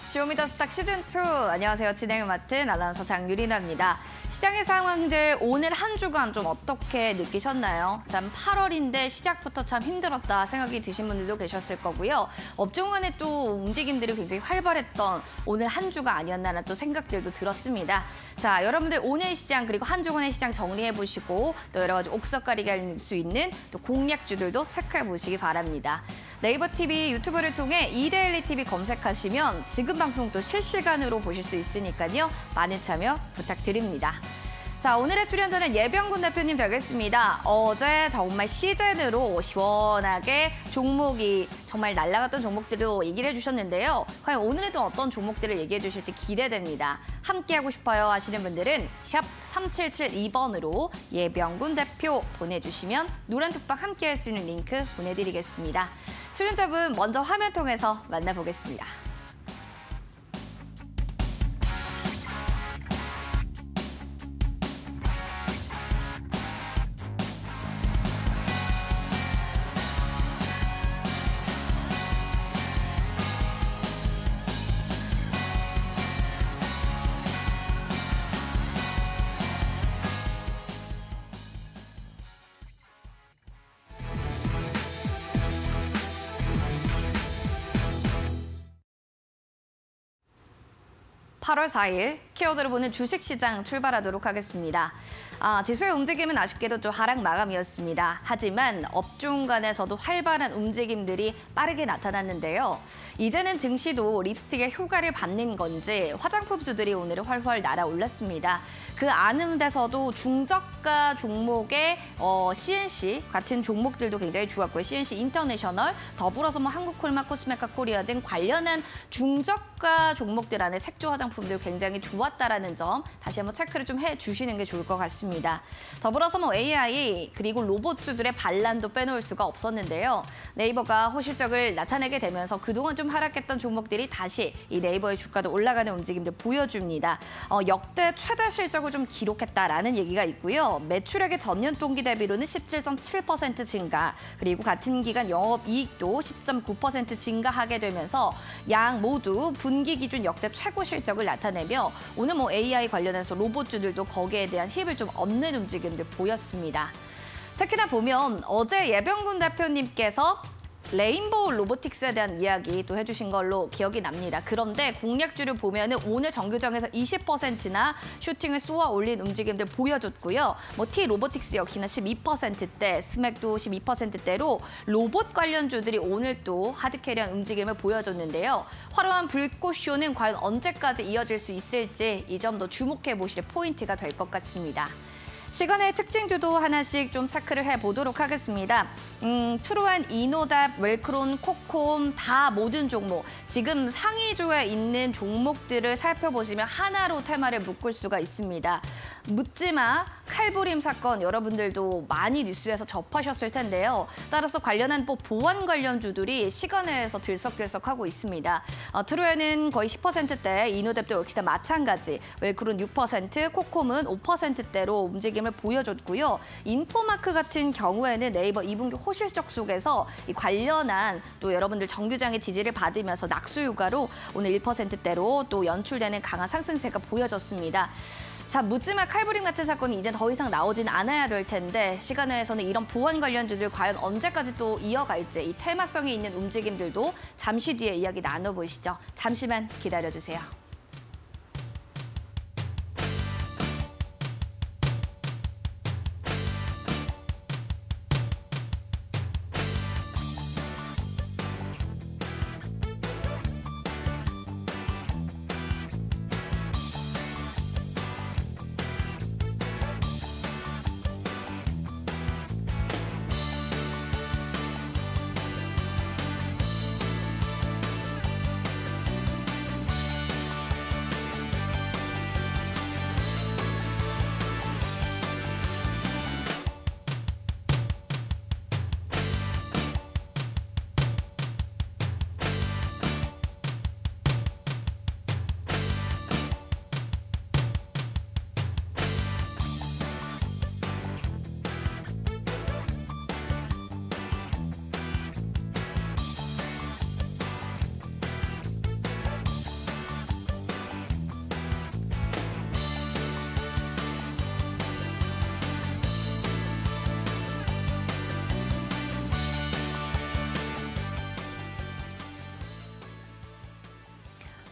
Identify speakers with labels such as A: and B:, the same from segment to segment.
A: 쇼미더스탁 시즌2 안녕하세요. 진행을 맡은 아나운서 장유리나입니다. 시장의 상황들 오늘 한 주간 좀 어떻게 느끼셨나요? 참 8월인데 시작부터 참 힘들었다 생각이 드신 분들도 계셨을 거고요. 업종 간의 또 움직임들이 굉장히 활발했던 오늘 한 주가 아니었나라는 또 생각들도 들었습니다. 자, 여러분들 오늘 시장 그리고 한 주간의 시장 정리해보시고 또 여러 가지 옥석가리게 할 수 있는 또 공략주들도 체크해보시기 바랍니다. 네이버 TV, 유튜브를 통해 이데일리 TV 검색하시면 지금 방송 또 실시간으로 보실 수 있으니까요. 많은 참여 부탁드립니다. 자, 오늘의 출연자는 예병군 대표님 되겠습니다. 어제 정말 시즌으로 시원하게 종목이 정말 날아갔던 종목들도 얘기를 해주셨는데요. 과연 오늘은 또 어떤 종목들을 얘기해 주실지 기대됩니다. 함께하고 싶어요 하시는 분들은 샵 3772번으로 예병군 대표 보내주시면 노란톡방 함께할 수 있는 링크 보내드리겠습니다. 출연자분 먼저 화면 통해서 만나보겠습니다. (8월 4일) 키워드를 보는 주식시장 출발하도록 하겠습니다. 지수의 움직임은 아쉽게도 좀 하락 마감이었습니다. 하지만 업종 간에서도 활발한 움직임들이 빠르게 나타났는데요. 이제는 증시도 립스틱의 효과를 받는 건지 화장품주들이 오늘 활활 날아올랐습니다. 그 아는 데서도 중저가 종목의 CNC 같은 종목들도 굉장히 좋았고요. CNC 인터내셔널, 더불어서 한국콜마, 코스메카 코리아 등 관련한 중저가 종목들 안에 색조 화장품들 굉장히 좋았다라는 점 다시 한번 체크를 좀 해주시는 게 좋을 것 같습니다. 더불어서 AI 그리고 로봇주들의 반란도 빼놓을 수가 없었는데요. 네이버가 호실적을 나타내게 되면서 그동안 좀 하락했던 종목들이 다시 이 네이버의 주가도 올라가는 움직임들 보여줍니다. 역대 최대 실적을 좀 기록했다라는 얘기가 있고요. 매출액의 전년 동기 대비로는 17.7% 증가, 그리고 같은 기간 영업이익도 10.9% 증가하게 되면서 양 모두 분기 기준 역대 최고 실적을 나타내며 오늘 AI 관련해서 로봇주들도 거기에 대한 힘을 좀 얻는 움직임들 보였습니다. 특히나 보면 어제 예병군 대표님께서 레인보우 로보틱스에 대한 이야기 또 해주신 걸로 기억이 납니다. 그런데 공략주를 보면은 오늘 정규장에서 20%나 슈팅을 쏘아 올린 움직임들 보여줬고요. T 로보틱스 역시나 12%대, 스맥도 12%대로 로봇 관련주들이 오늘 또 하드캐리한 움직임을 보여줬는데요. 화려한 불꽃쇼는 과연 언제까지 이어질 수 있을지 이 점도 주목해 보실 포인트가 될 것 같습니다. 시간의 특징주도 하나씩 좀 체크를 해보도록 하겠습니다. 트루한, 이노답, 웰크론, 코콤 다 모든 종목, 지금 상위주에 있는 종목들을 살펴보시면 하나로 테마를 묶을 수가 있습니다. 묻지마 칼부림 사건 여러분들도 많이 뉴스에서 접하셨을 텐데요. 따라서 관련한 보안 관련주들이 시간에서 들썩들썩하고 있습니다. 트루에는 거의 10%대, 이노답도 역시나 마찬가지, 웰크론 6%, 코콤은 5%대로 움직임을 보여줬고요. 인포마크 같은 경우에는 네이버 2분기 호실적 속에서 이 관련한 또 여러분들 정규장의 지지를 받으면서 낙수 휴가로 오늘 1%대로 또 연출되는 강한 상승세가 보여졌습니다. 자, 묻지마 칼부림 같은 사건이 이제 더 이상 나오진 않아야 될 텐데 시간외에서는 이런 보안 관련주들 과연 언제까지 또 이어갈지 이 테마성이 있는 움직임들도 잠시 뒤에 이야기 나눠보시죠. 잠시만 기다려주세요.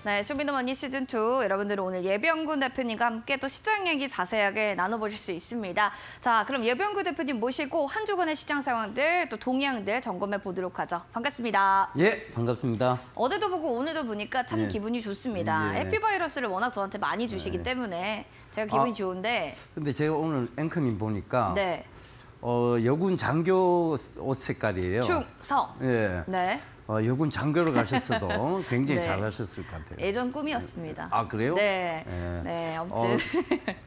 A: 네, 쇼미더머니 시즌2 여러분들은 오늘 예병군 대표님과 함께 또 시장 얘기 자세하게 나눠보실 수 있습니다. 자, 그럼 예병군 대표님 모시고 한 주간의 시장 상황들 또 동향들 점검해 보도록 하죠. 반갑습니다.
B: 예, 반갑습니다.
A: 어제도 보고 오늘도 보니까 참
B: 예.
A: 기분이 좋습니다.
B: 예.
A: 해피바이러스를 워낙 저한테 많이 주시기 때문에 제가 기분이 좋은데.
B: 근데 제가 오늘 앵커님 보니까
A: 네.
B: 여군 장교 옷 색깔이에요.
A: 충성.
B: 예.
A: 네.
B: 여군 장교로 가셨어도 굉장히
A: 네.
B: 잘하셨을 것 같아요.
A: 예전 꿈이었습니다.
B: 아, 그래요?
A: 네.
B: 예.
A: 네, 아무튼.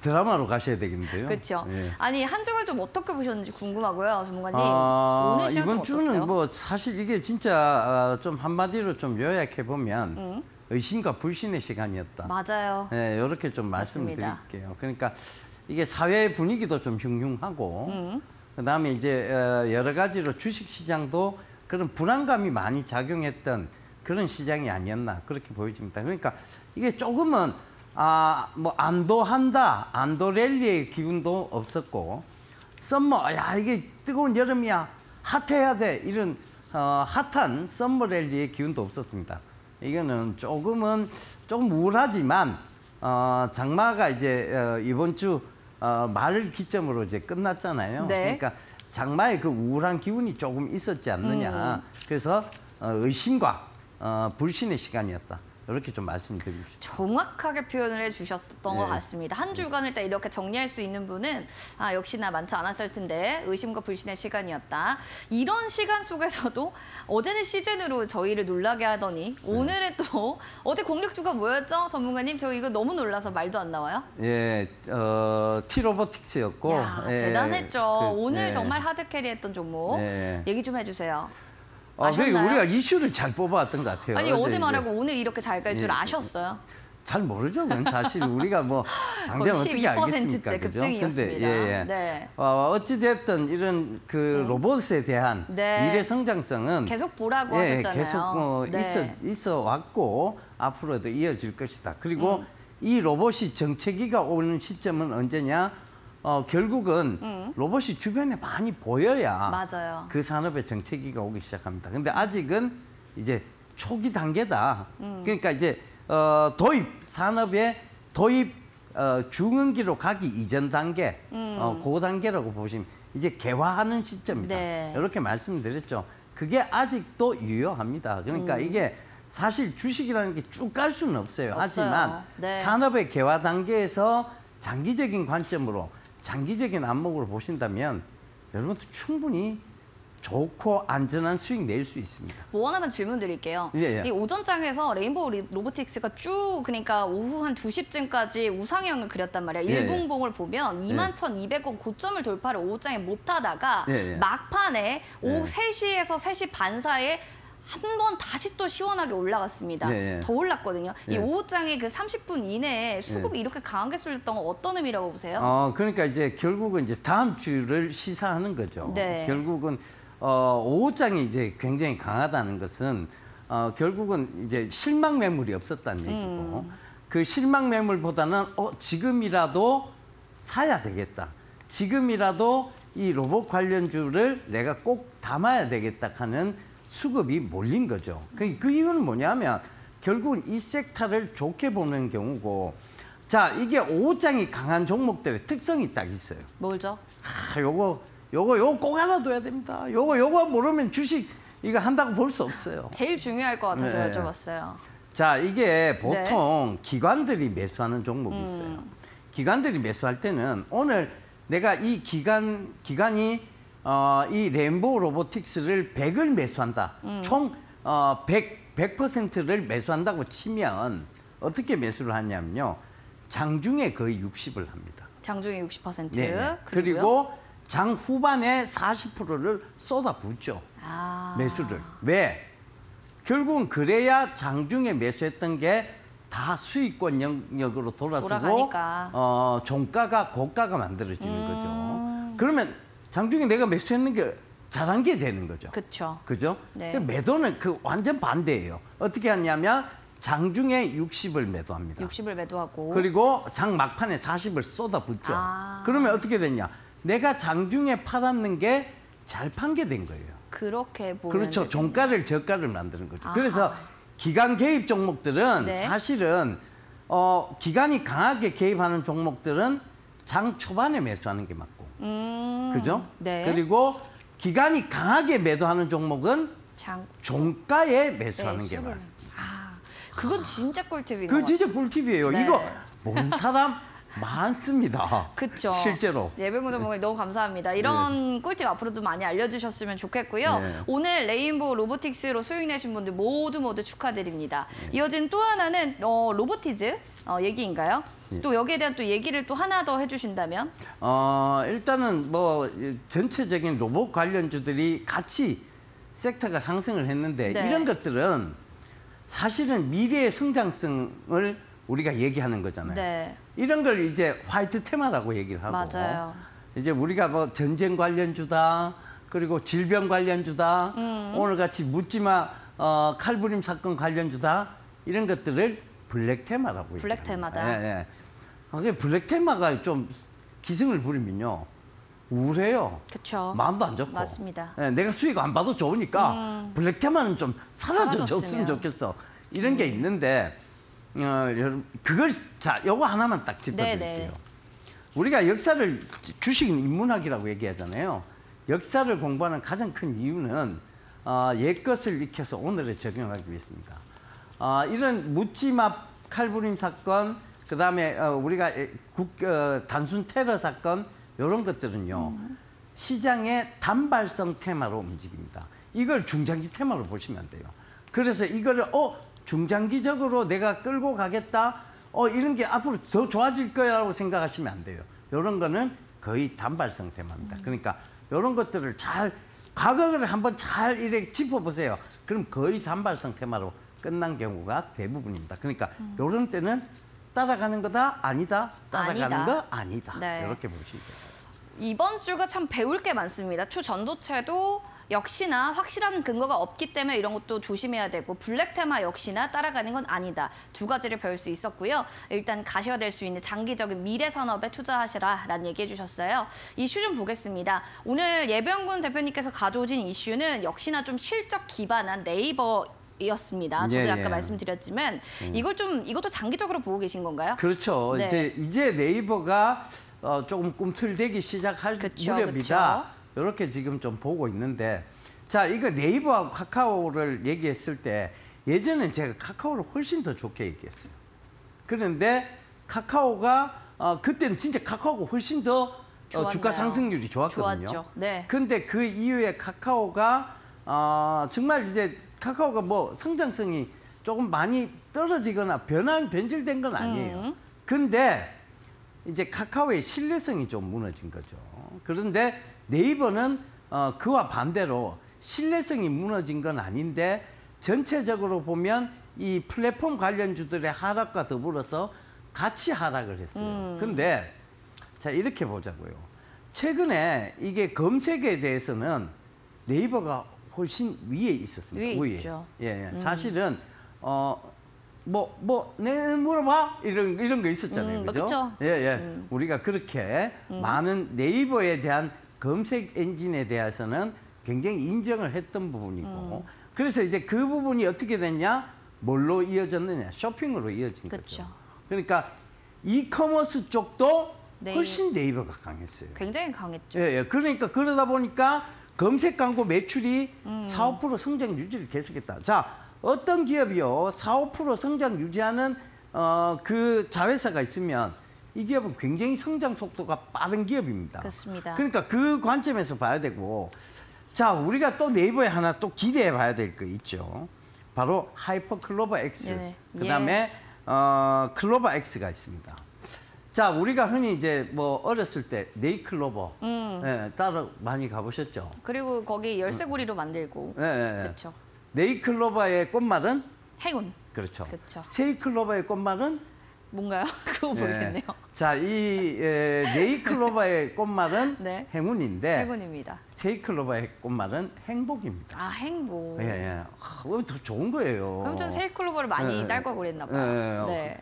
B: 드라마로 가셔야 되겠는데요.
A: 그렇죠.
B: 예.
A: 아니, 한 주를 좀 어떻게 보셨는지 궁금하고요, 전문가님. 오늘 시간 좀
B: 이번 주는
A: 어떠세요?
B: 뭐 사실 이게 진짜 좀 한마디로 좀 요약해 보면 의심과 불신의 시간이었다.
A: 맞아요.
B: 네, 이렇게 좀
A: 맞습니다.
B: 말씀드릴게요. 그러니까 이게 사회 분위기도 좀 흉흉하고 그다음에 이제 여러 가지로 주식 시장도 그런 불안감이 많이 작용했던 그런 시장이 아니었나 그렇게 보여집니다. 그러니까 이게 조금은 뭐 안도 랠리의 기분도 없었고 썸머 야 이게 뜨거운 여름이야 핫해야 돼 이런 핫한 썸머 랠리의 기운도 없었습니다. 이거는 조금 우울하지만 장마가 이제 이번 주 말 기점으로 이제 끝났잖아요.
A: 네.
B: 그러니까 장마의 그 우울한 기운이 조금 있었지 않느냐. 그래서 의심과 불신의 시간이었다. 이렇게 좀 말씀드리고 싶습니다.
A: 정확하게 표현을 해주셨던 것 같습니다. 한 주간을 딱 이렇게 정리할 수 있는 분은 역시나 많지 않았을 텐데 의심과 불신의 시간이었다. 이런 시간 속에서도 어제는 시즌으로 저희를 놀라게 하더니 오늘은 또 어제 공략주가 뭐였죠? 전문가님, 저 이거 너무 놀라서 말도 안 나와요.
B: 예, T-로보틱스였고.
A: 야, 대단했죠. 오늘
B: 예.
A: 정말 하드캐리했던 종목.
B: 예.
A: 얘기 좀 해주세요.
B: 그러니까
A: 아셨나요?
B: 우리가 이슈를 잘 뽑아왔던 것 같아요.
A: 아니, 어제
B: 이제
A: 말하고 오늘 이렇게 잘 갈 줄 아셨어요?
B: 잘 모르죠. 그건 사실 우리가 뭐 당장
A: 거의
B: 어떻게 알겠습니까?
A: 12%
B: 그죠?
A: 급등이었습니다.
B: 근데
A: 네.
B: 어찌됐든 이런 그 로봇에 대한
A: 네.
B: 미래 성장성은
A: 계속 보라고 하셨잖아요.
B: 계속 있어 왔고 앞으로도 이어질 것이다. 그리고 이 로봇이 정체기가 오는 시점은 언제냐? 결국은 로봇이 주변에 많이 보여야
A: 맞아요.
B: 그 산업의 정체기가 오기 시작합니다. 근데 아직은 이제 초기 단계다. 그러니까 이제 산업의 도입 중흥기로 가기 이전 단계, 그 단계라고 보시면 이제 개화하는 시점이다.
A: 네.
B: 이렇게 말씀드렸죠. 그게 아직도 유효합니다. 그러니까 이게 사실 주식이라는 게 쭉 갈 수는 없어요. 하지만
A: 네.
B: 산업의 개화 단계에서 장기적인 관점으로 장기적인 안목으로 보신다면 여러분도 충분히 좋고 안전한 수익 낼 수 있습니다.
A: 뭐 하나만 질문 드릴게요.
B: 예.
A: 이 오전장에서 레인보우 로보틱스가 쭉 그러니까 오후 한 2시쯤까지 우상향을 그렸단 말이야.
B: 예.
A: 일봉봉을 보면 21,200원 고점을 돌파를 오후장에 못하다가
B: 예.
A: 막판에 오후
B: 예.
A: 3시에서 3시 반 사이에 한 번 다시 또 시원하게 올라갔습니다.
B: 예.
A: 더 올랐거든요. 이
B: 예.
A: 오후장에 그 30분 이내에 수급이 이렇게 강하게 쏠렸던 건 어떤 의미라고 보세요?
B: 그러니까 이제 결국은 이제 다음 주를 시사하는 거죠.
A: 네.
B: 결국은 오후장이 이제 굉장히 강하다는 것은 결국은 이제 실망 매물이 없었다는 얘기고 그 실망 매물보다는 지금이라도 사야 되겠다. 지금이라도 이 로봇 관련주를 내가 꼭 담아야 되겠다 하는 수급이 몰린 거죠. 그 이유는 뭐냐면 결국은 이 섹터를 좋게 보는 경우고 자 이게 오후장이 강한 종목들의 특성이 딱 있어요.
A: 뭘죠?
B: 요거 꼭 알아둬야 됩니다. 요거 모르면 주식 이거 한다고 볼 수 없어요.
A: 제일 중요할 것 같아서
B: 네.
A: 여쭤봤어요.
B: 자, 이게 보통 기관들이 매수하는 종목이 있어요. 기관들이 매수할 때는 오늘 내가 이 기관이 이 레인보우 로보틱스를 100을 매수한다. 총 100%를 매수한다고 치면 어떻게 매수를 하냐면요. 장중에 거의 60을 합니다.
A: 장중에 60%.
B: 네.
A: 그리고요?
B: 그리고 장 후반에 40%를 쏟아붓죠. 매수를. 왜? 결국은 그래야 장중에 매수했던 게 다 수익권 영역으로 돌아서고
A: 돌아가니까.
B: 종가가 고가가 만들어지는 거죠. 그러면 장중에 내가 매수했는 게 잘한 게 되는 거죠.
A: 그렇죠.
B: 그죠?
A: 네.
B: 매도는 그 완전 반대예요. 어떻게 하냐면 장중에 60을 매도합니다.
A: 60을 매도하고.
B: 그리고 장 막판에 40을 쏟아붓죠. 그러면 어떻게 됐냐? 내가 장중에 팔았는 게 잘 판 게 된 거예요.
A: 그렇게 보면
B: 그렇죠. 종가를 저가를 만드는 거죠.
A: 아하.
B: 그래서 기관 개입 종목들은
A: 네.
B: 사실은 기관이 강하게 개입하는 종목들은 장 초반에 매수하는 게 맞고, 그죠?
A: 네.
B: 그리고 기관이 강하게 매도하는 종목은 종가에 매수하는 게 맞습니다.
A: 그건 진짜 꿀팁인 것
B: 그거
A: 같아요.
B: 진짜 꿀팁이에요.
A: 네.
B: 이거 모르는 사람 많습니다.
A: 그렇죠.
B: 실제로.
A: 예병구 전문가님 너무 감사합니다. 이런 꿀팁 앞으로도 많이 알려주셨으면 좋겠고요.
B: 네.
A: 오늘 레인보우 로보틱스로 수익 내신 분들 모두 축하드립니다. 이어진 또 하나는 로보티즈 얘기인가요? 또 여기에 대한 또 얘기를 또 하나 더 해주신다면?
B: 일단은 뭐 전체적인 로봇 관련주들이 같이 섹터가 상승을 했는데
A: 네.
B: 이런 것들은 사실은 미래의 성장성을 우리가 얘기하는 거잖아요.
A: 네.
B: 이런 걸 이제 화이트 테마라고 얘기를 하고,
A: 맞아요.
B: 이제 우리가 뭐 전쟁 관련주다, 그리고 질병 관련주다, 오늘 같이 묻지마 칼부림 사건 관련주다, 이런 것들을 블랙 테마라고 얘기합니다.
A: 블랙 테마다.
B: 예, 예. 블랙 테마가 좀 기승을 부리면요 우울해요.
A: 그렇죠.
B: 마음도 안 좋고.
A: 맞습니다.
B: 예, 내가 수익 안 봐도 좋으니까 블랙 테마는 좀 사라졌으면 좋겠어. 이런 게 있는데 여러분 그걸 요거 하나만 딱 짚어드릴게요.
A: 네네.
B: 우리가 역사를 주식은 인문학이라고 얘기하잖아요. 역사를 공부하는 가장 큰 이유는 옛것을 익혀서 오늘에 적용하기 위해서입니다. 이런 묻지마 칼부림 사건, 그다음에 우리가 단순 테러 사건 이런 것들은요. 시장의 단발성 테마로 움직입니다. 이걸 중장기 테마로 보시면 돼요. 그래서 이거를 중장기적으로 내가 끌고 가겠다. 이런 게 앞으로 더 좋아질 거라고 생각하시면 안 돼요. 이런 거는 거의 단발성 테마입니다. 그러니까 이런 것들을 과거를 한번 잘 이렇게 짚어보세요. 그럼 거의 단발성 테마로 끝난 경우가 대부분입니다. 그러니까 이런 때는 따라가는 거다, 아니다, 따라가는 거 아니다.
A: 네.
B: 이렇게 보시면 돼요.
A: 이번 주가 참 배울 게 많습니다. 초전도체도 역시나 확실한 근거가 없기 때문에 이런 것도 조심해야 되고 블랙 테마 역시나 따라가는 건 아니다. 두 가지를 배울 수 있었고요. 일단 가셔야 될 수 있는 장기적인 미래 산업에 투자하시라라는 얘기 해주셨어요. 이슈 좀 보겠습니다. 오늘 예병군 대표님께서 가져오신 이슈는 역시나 좀 실적 기반한 네이버였습니다. 저도 아까 말씀드렸지만 이것도 장기적으로 보고 계신 건가요?
B: 그렇죠.
A: 네.
B: 이제 네이버가 조금 꿈틀대기 시작할 무렵이다. 이렇게 지금 좀 보고 있는데, 자, 이거 네이버하고 카카오를 얘기했을 때 예전엔 제가 카카오를 훨씬 더 좋게 얘기했어요. 그런데 카카오가 그때는 진짜 카카오가 훨씬 더 주가 상승률이 좋았거든요.
A: 좋았죠. 네.
B: 근데 그 이후에 카카오가 정말 이제 카카오가 뭐 성장성이 조금 많이 떨어지거나 변질된 건 아니에요. 근데 이제 카카오의 신뢰성이 좀 무너진 거죠. 그런데 네이버는 그와 반대로 신뢰성이 무너진 건 아닌데 전체적으로 보면 이 플랫폼 관련주들의 하락과 더불어서 같이 하락을 했어요. 근데 자, 이렇게 보자고요. 최근에 이게 검색에 대해서는 네이버가 훨씬 위에 있었습니다.
A: 위에 있죠.
B: 예. 사실은 내일 물어봐 이런 거 있었잖아요. 그죠?
A: 그렇죠.
B: 예. 우리가 그렇게 많은 네이버에 대한 검색 엔진에 대해서는 굉장히 인정을 했던 부분이고, 그래서 이제 그 부분이 어떻게 됐냐? 뭘로 이어졌느냐? 쇼핑으로 이어진 거죠. 그러니까 이커머스 쪽도 훨씬 네이버가 강했어요.
A: 굉장히 강했죠.
B: 예. 그러니까 그러다 보니까 검색 광고 매출이 4, 5% 성장 유지를 계속했다. 자, 어떤 기업이요 4, 5% 성장 유지하는 그 자회사가 있으면 이 기업은 굉장히 성장 속도가 빠른 기업입니다.
A: 그렇습니다.
B: 그러니까 그 관점에서 봐야 되고, 자, 우리가 또 네이버에 하나 또 기대해 봐야 될 거 있죠. 바로 하이퍼 클로버 X.
A: 네네.
B: 그다음에 클로버 X가 있습니다. 자, 우리가 흔히 이제 뭐 어렸을 때 네이클로버 따로 많이 가보셨죠?
A: 그리고 거기 열쇠고리로 만들고. 그렇죠.
B: 네이클로버의 꽃말은
A: 행운.
B: 그렇죠.
A: 그렇죠.
B: 세이클로버의 꽃말은
A: 뭔가요? 그거 모르겠네요.
B: 자, 이 네이클로버의 꽃말은
A: 네.
B: 행운인데
A: 행운입니다.
B: 세이클로버의 꽃말은 행복입니다.
A: 아, 행복.
B: 더 좋은 거예요.
A: 그럼 전 세이클로버를 많이 딸 걸 그랬나 봐요. 네.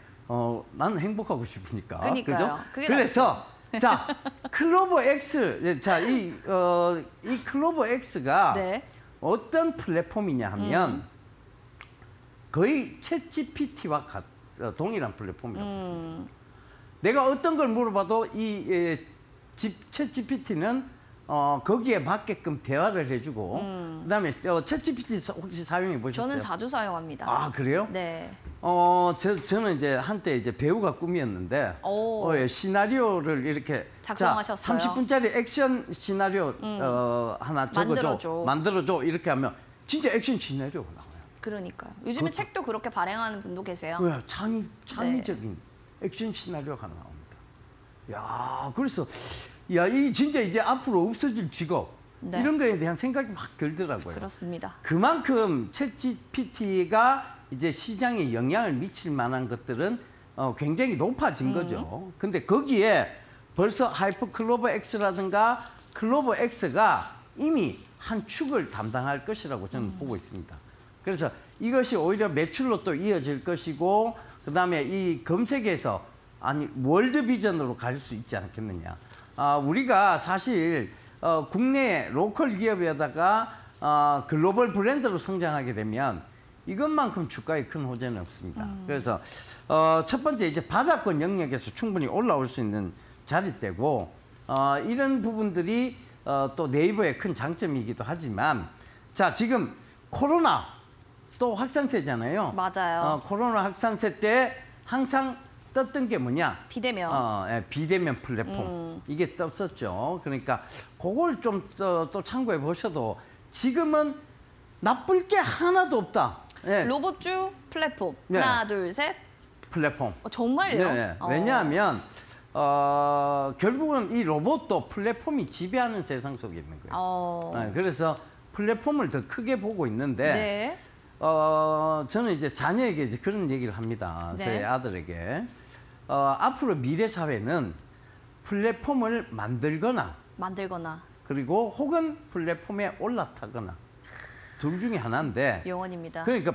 B: 나는 행복하고 싶으니까.
A: 그러니까요.
B: 그죠? 그래서 자, 클로버 X. 자, 이 클로버 X가 어떤 플랫폼이냐 하면 거의 챗GPT와 동일한 플랫폼이라고 보십니다. 내가 어떤 걸 물어봐도 이 챗GPT는 거기에 맞게끔 대화를 해주고 그다음에 챗GPT 혹시 사용해 보셨어요?
A: 저는 자주 사용합니다.
B: 아 그래요?
A: 네.
B: 저는 이제 한때 이제 배우가 꿈이었는데 예, 시나리오를 이렇게
A: 작성하셨어요?
B: 30분짜리 액션 시나리오 하나 적어줘, 만들어줘 이렇게 하면 진짜 액션 시나리오가 나와요.
A: 그러니까요. 요즘에 책도 그렇게 발행하는 분도 계세요.
B: 네, 창의적인 액션 시나리오가 하나 나옵니다. 야, 그래서 이 진짜 이제 앞으로 없어질 직업
A: 네.
B: 이런 거에 대한 생각이 막 들더라고요.
A: 그렇습니다.
B: 그만큼 챗GPT가 이제 시장에 영향을 미칠 만한 것들은 굉장히 높아진 거죠. 근데 거기에 벌써 하이퍼클로버 X라든가 클로버 X가 이미 한 축을 담당할 것이라고 저는 보고 있습니다. 그래서 이것이 오히려 매출로 또 이어질 것이고 그다음에 이 검색에서 월드 비전으로 갈 수 있지 않겠느냐. 우리가 사실 국내 로컬 기업에다가 글로벌 브랜드로 성장하게 되면 이것만큼 주가에 큰 호재는 없습니다. 그래서 첫 번째 이제 바닥권 영역에서 충분히 올라올 수 있는 자리대고 이런 부분들이 또 네이버의 큰 장점이기도 하지만 자 지금 코로나 또 확산세잖아요.
A: 맞아요.
B: 코로나 확산세 때 항상 떴던 게 뭐냐?
A: 비대면.
B: 예, 비대면 플랫폼. 이게 떴었죠. 그러니까 그걸 좀 또 참고해 보셔도 지금은 나쁠 게 하나도 없다. 예.
A: 로봇주 플랫폼.
B: 네.
A: 하나, 둘, 셋.
B: 플랫폼.
A: 정말요?
B: 네. 왜냐하면 결국은 이 로봇도 플랫폼이 지배하는 세상 속에 있는 거예요. 그래서 플랫폼을 더 크게 보고 있는데
A: 네.
B: 저는 이제 자녀에게 이제 그런 얘기를 합니다.
A: 네.
B: 제 아들에게. 앞으로 미래 사회는 플랫폼을 만들거나 그리고 혹은 플랫폼에 올라타거나 둘 중에 하나인데
A: 영원입니다.
B: 그러니까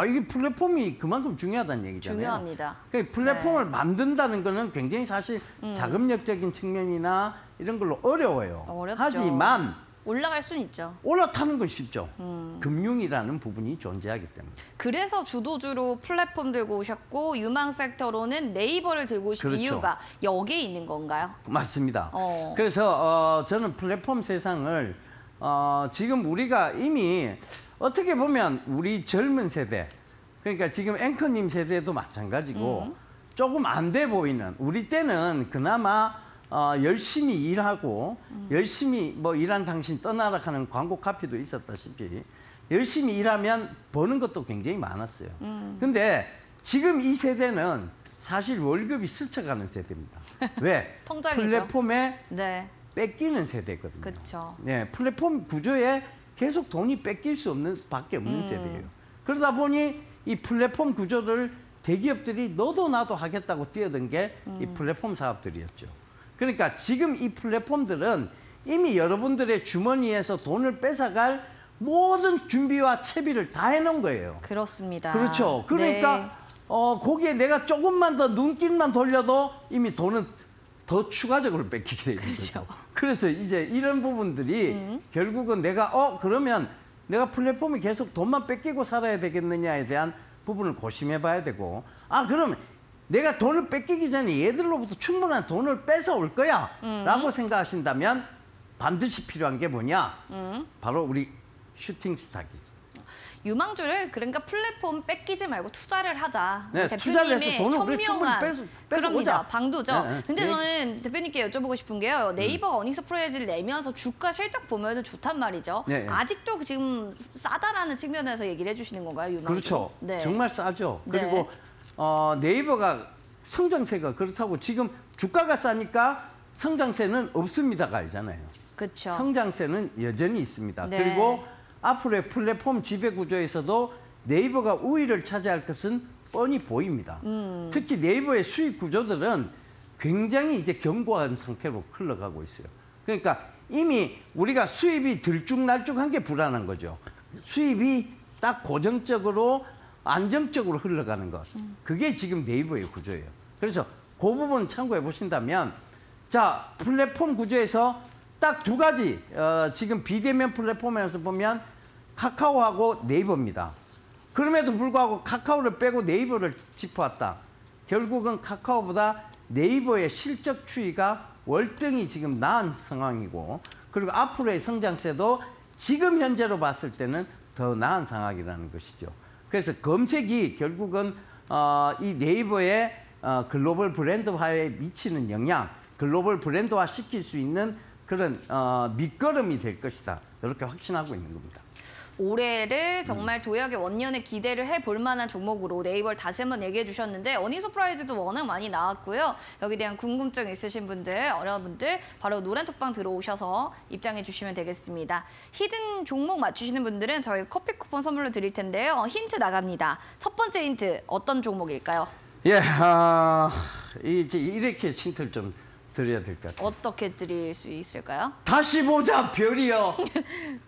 B: 이게 플랫폼이 그만큼 중요하다는 얘기잖아요.
A: 중요합니다.
B: 그러니까 플랫폼을 만든다는 거는 굉장히 사실 자금력적인 측면이나 이런 걸로 어려워요.
A: 어렵죠.
B: 하지만
A: 올라갈 수는 있죠.
B: 올라타는 건 쉽죠. 금융이라는 부분이 존재하기 때문에.
A: 그래서 주도주로 플랫폼 들고 오셨고 유망 섹터로는 네이버를 들고 오신
B: 그렇죠.
A: 이유가 여기에 있는 건가요?
B: 맞습니다. 그래서 저는 플랫폼 세상을 지금 우리가 이미 어떻게 보면 우리 젊은 세대 그러니까 지금 앵커님 세대도 마찬가지고 조금 안 돼 보이는 우리 때는 그나마 열심히 일하고 열심히 뭐 일한 당신 떠나라 하는 광고 카피도 있었다시피 열심히 일하면 버는 것도 굉장히 많았어요. 근데 지금 이 세대는 사실 월급이 스쳐가는 세대입니다. 왜?
A: 통장이죠.
B: 플랫폼에
A: 네.
B: 뺏기는 세대거든요.
A: 그렇죠.
B: 네, 플랫폼 구조에 계속 돈이 뺏길 수 없는 밖에 없는 세대예요. 그러다 보니 이 플랫폼 구조를 대기업들이 너도 나도 하겠다고 뛰어든 게 이 플랫폼 사업들이었죠. 그러니까 지금 이 플랫폼들은 이미 여러분들의 주머니에서 돈을 뺏어갈 모든 준비와 채비를 다 해놓은 거예요.
A: 그렇습니다.
B: 그렇죠. 그러니까
A: 네.
B: 거기에 내가 조금만 더 눈길만 돌려도 이미 돈은 더 추가적으로 뺏기게 되는 거죠. 그래서 이제 이런 부분들이 결국은 내가 그러면 내가 플랫폼이 계속 돈만 뺏기고 살아야 되겠느냐에 대한 부분을 고심해 봐야 되고 그러면 내가 돈을 뺏기기 전에 얘들로부터 충분한 돈을 뺏어올 거야 라고 생각하신다면 반드시 필요한 게 뭐냐? 바로 우리 슈팅 스탁이죠.
A: 유망주를 그러니까 플랫폼 뺏기지 말고 투자를 하자.
B: 네, 투자를 해서 돈을 우리 충분히 뺏어오자.
A: 그럽니다. 방도죠.
B: 네,
A: 근데 저는 대표님께 여쭤보고 싶은 게요. 네이버가 어닝 서프라이즈를 내면서 주가 실적 보면은 좋단 말이죠.
B: 네, 네.
A: 아직도 지금 싸다라는 측면에서 얘기를 해주시는 건가요, 유망주?
B: 그렇죠.
A: 네.
B: 정말 싸죠.
A: 네.
B: 그리고 네이버가 성장세가 그렇다고 지금 주가가 싸니까 성장세는 없습니다가 아니잖아요.
A: 그렇죠.
B: 성장세는 여전히 있습니다.
A: 네.
B: 그리고 앞으로의 플랫폼 지배 구조에서도 네이버가 우위를 차지할 것은 뻔히 보입니다. 특히 네이버의 수익 구조들은 굉장히 이제 견고한 상태로 흘러가고 있어요. 그러니까 이미 우리가 수입이 들쭉날쭉한 게 불안한 거죠. 수입이 딱 고정적으로 안정적으로 흘러가는 것. 그게 지금 네이버의 구조예요. 그래서 그 부분 참고해 보신다면 자, 플랫폼 구조에서 딱 두 가지 지금 비대면 플랫폼에서 보면 카카오하고 네이버입니다. 그럼에도 불구하고 카카오를 빼고 네이버를 짚어왔다. 결국은 카카오보다 네이버의 실적 추이가 월등히 지금 나은 상황이고, 그리고 앞으로의 성장세도 지금 현재로 봤을 때는 더 나은 상황이라는 것이죠. 그래서 검색이 결국은 이 네이버의 글로벌 브랜드화에 미치는 영향, 글로벌 브랜드화 시킬 수 있는 그런 밑거름이 될 것이다. 이렇게 확신하고 있는 겁니다.
A: 올해를 정말 도약의 원년에 기대를 해볼 만한 종목으로 네이버를 다시 한번 얘기해 주셨는데 어닝 서프라이즈도 워낙 많이 나왔고요. 여기에 대한 궁금증 있으신 분들, 여러분들 바로 노란톡방 들어오셔서 입장해 주시면 되겠습니다. 히든 종목 맞추시는 분들은 저희 커피 쿠폰 선물로 드릴 텐데요. 힌트 나갑니다. 첫 번째 힌트 어떤 종목일까요?
B: 예, 이제 이렇게 힌트를 좀 드려야 될 것 같아요.
A: 어떻게 드릴 수 있을까요?
B: 다시 보자 별이여.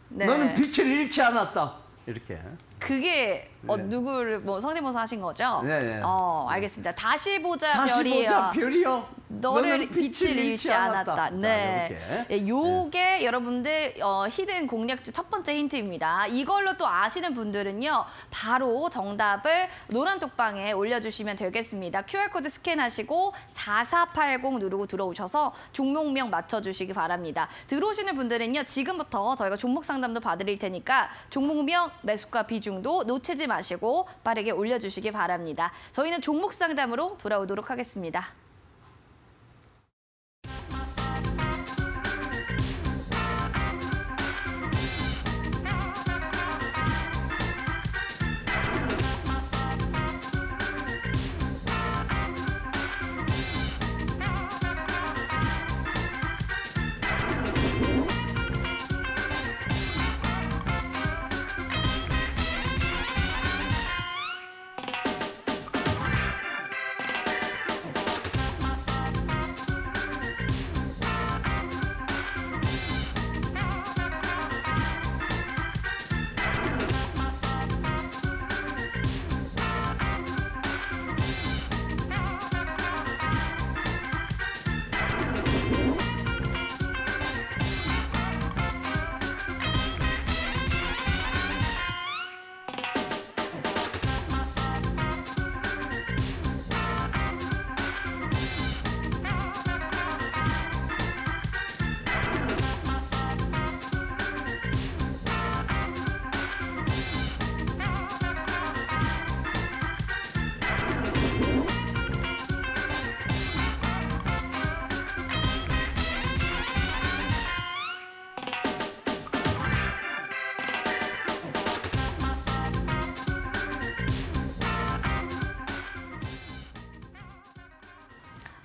A: 네.
B: 너는 빛을 잃지 않았다. 이렇게.
A: 그게
B: 네.
A: 누구를 뭐 성대모사 하신 거죠?
B: 네.
A: 알겠습니다. 다시 보자
B: 다시
A: 별이여.
B: 보자 별이여.
A: 너를 빛을 잃지 않았다. 네.
B: 자,
A: 요게 여러분들 히든 공략주 첫 번째 힌트입니다. 이걸로 또 아시는 분들은요. 바로 정답을 노란톡방에 올려주시면 되겠습니다. QR코드 스캔하시고 4480 누르고 들어오셔서 종목명 맞춰주시기 바랍니다. 들어오시는 분들은요. 지금부터 저희가 종목 상담도 봐드릴 테니까 종목명, 매수가 비중도 놓치지 마시고 빠르게 올려주시기 바랍니다. 저희는 종목 상담으로 돌아오도록 하겠습니다.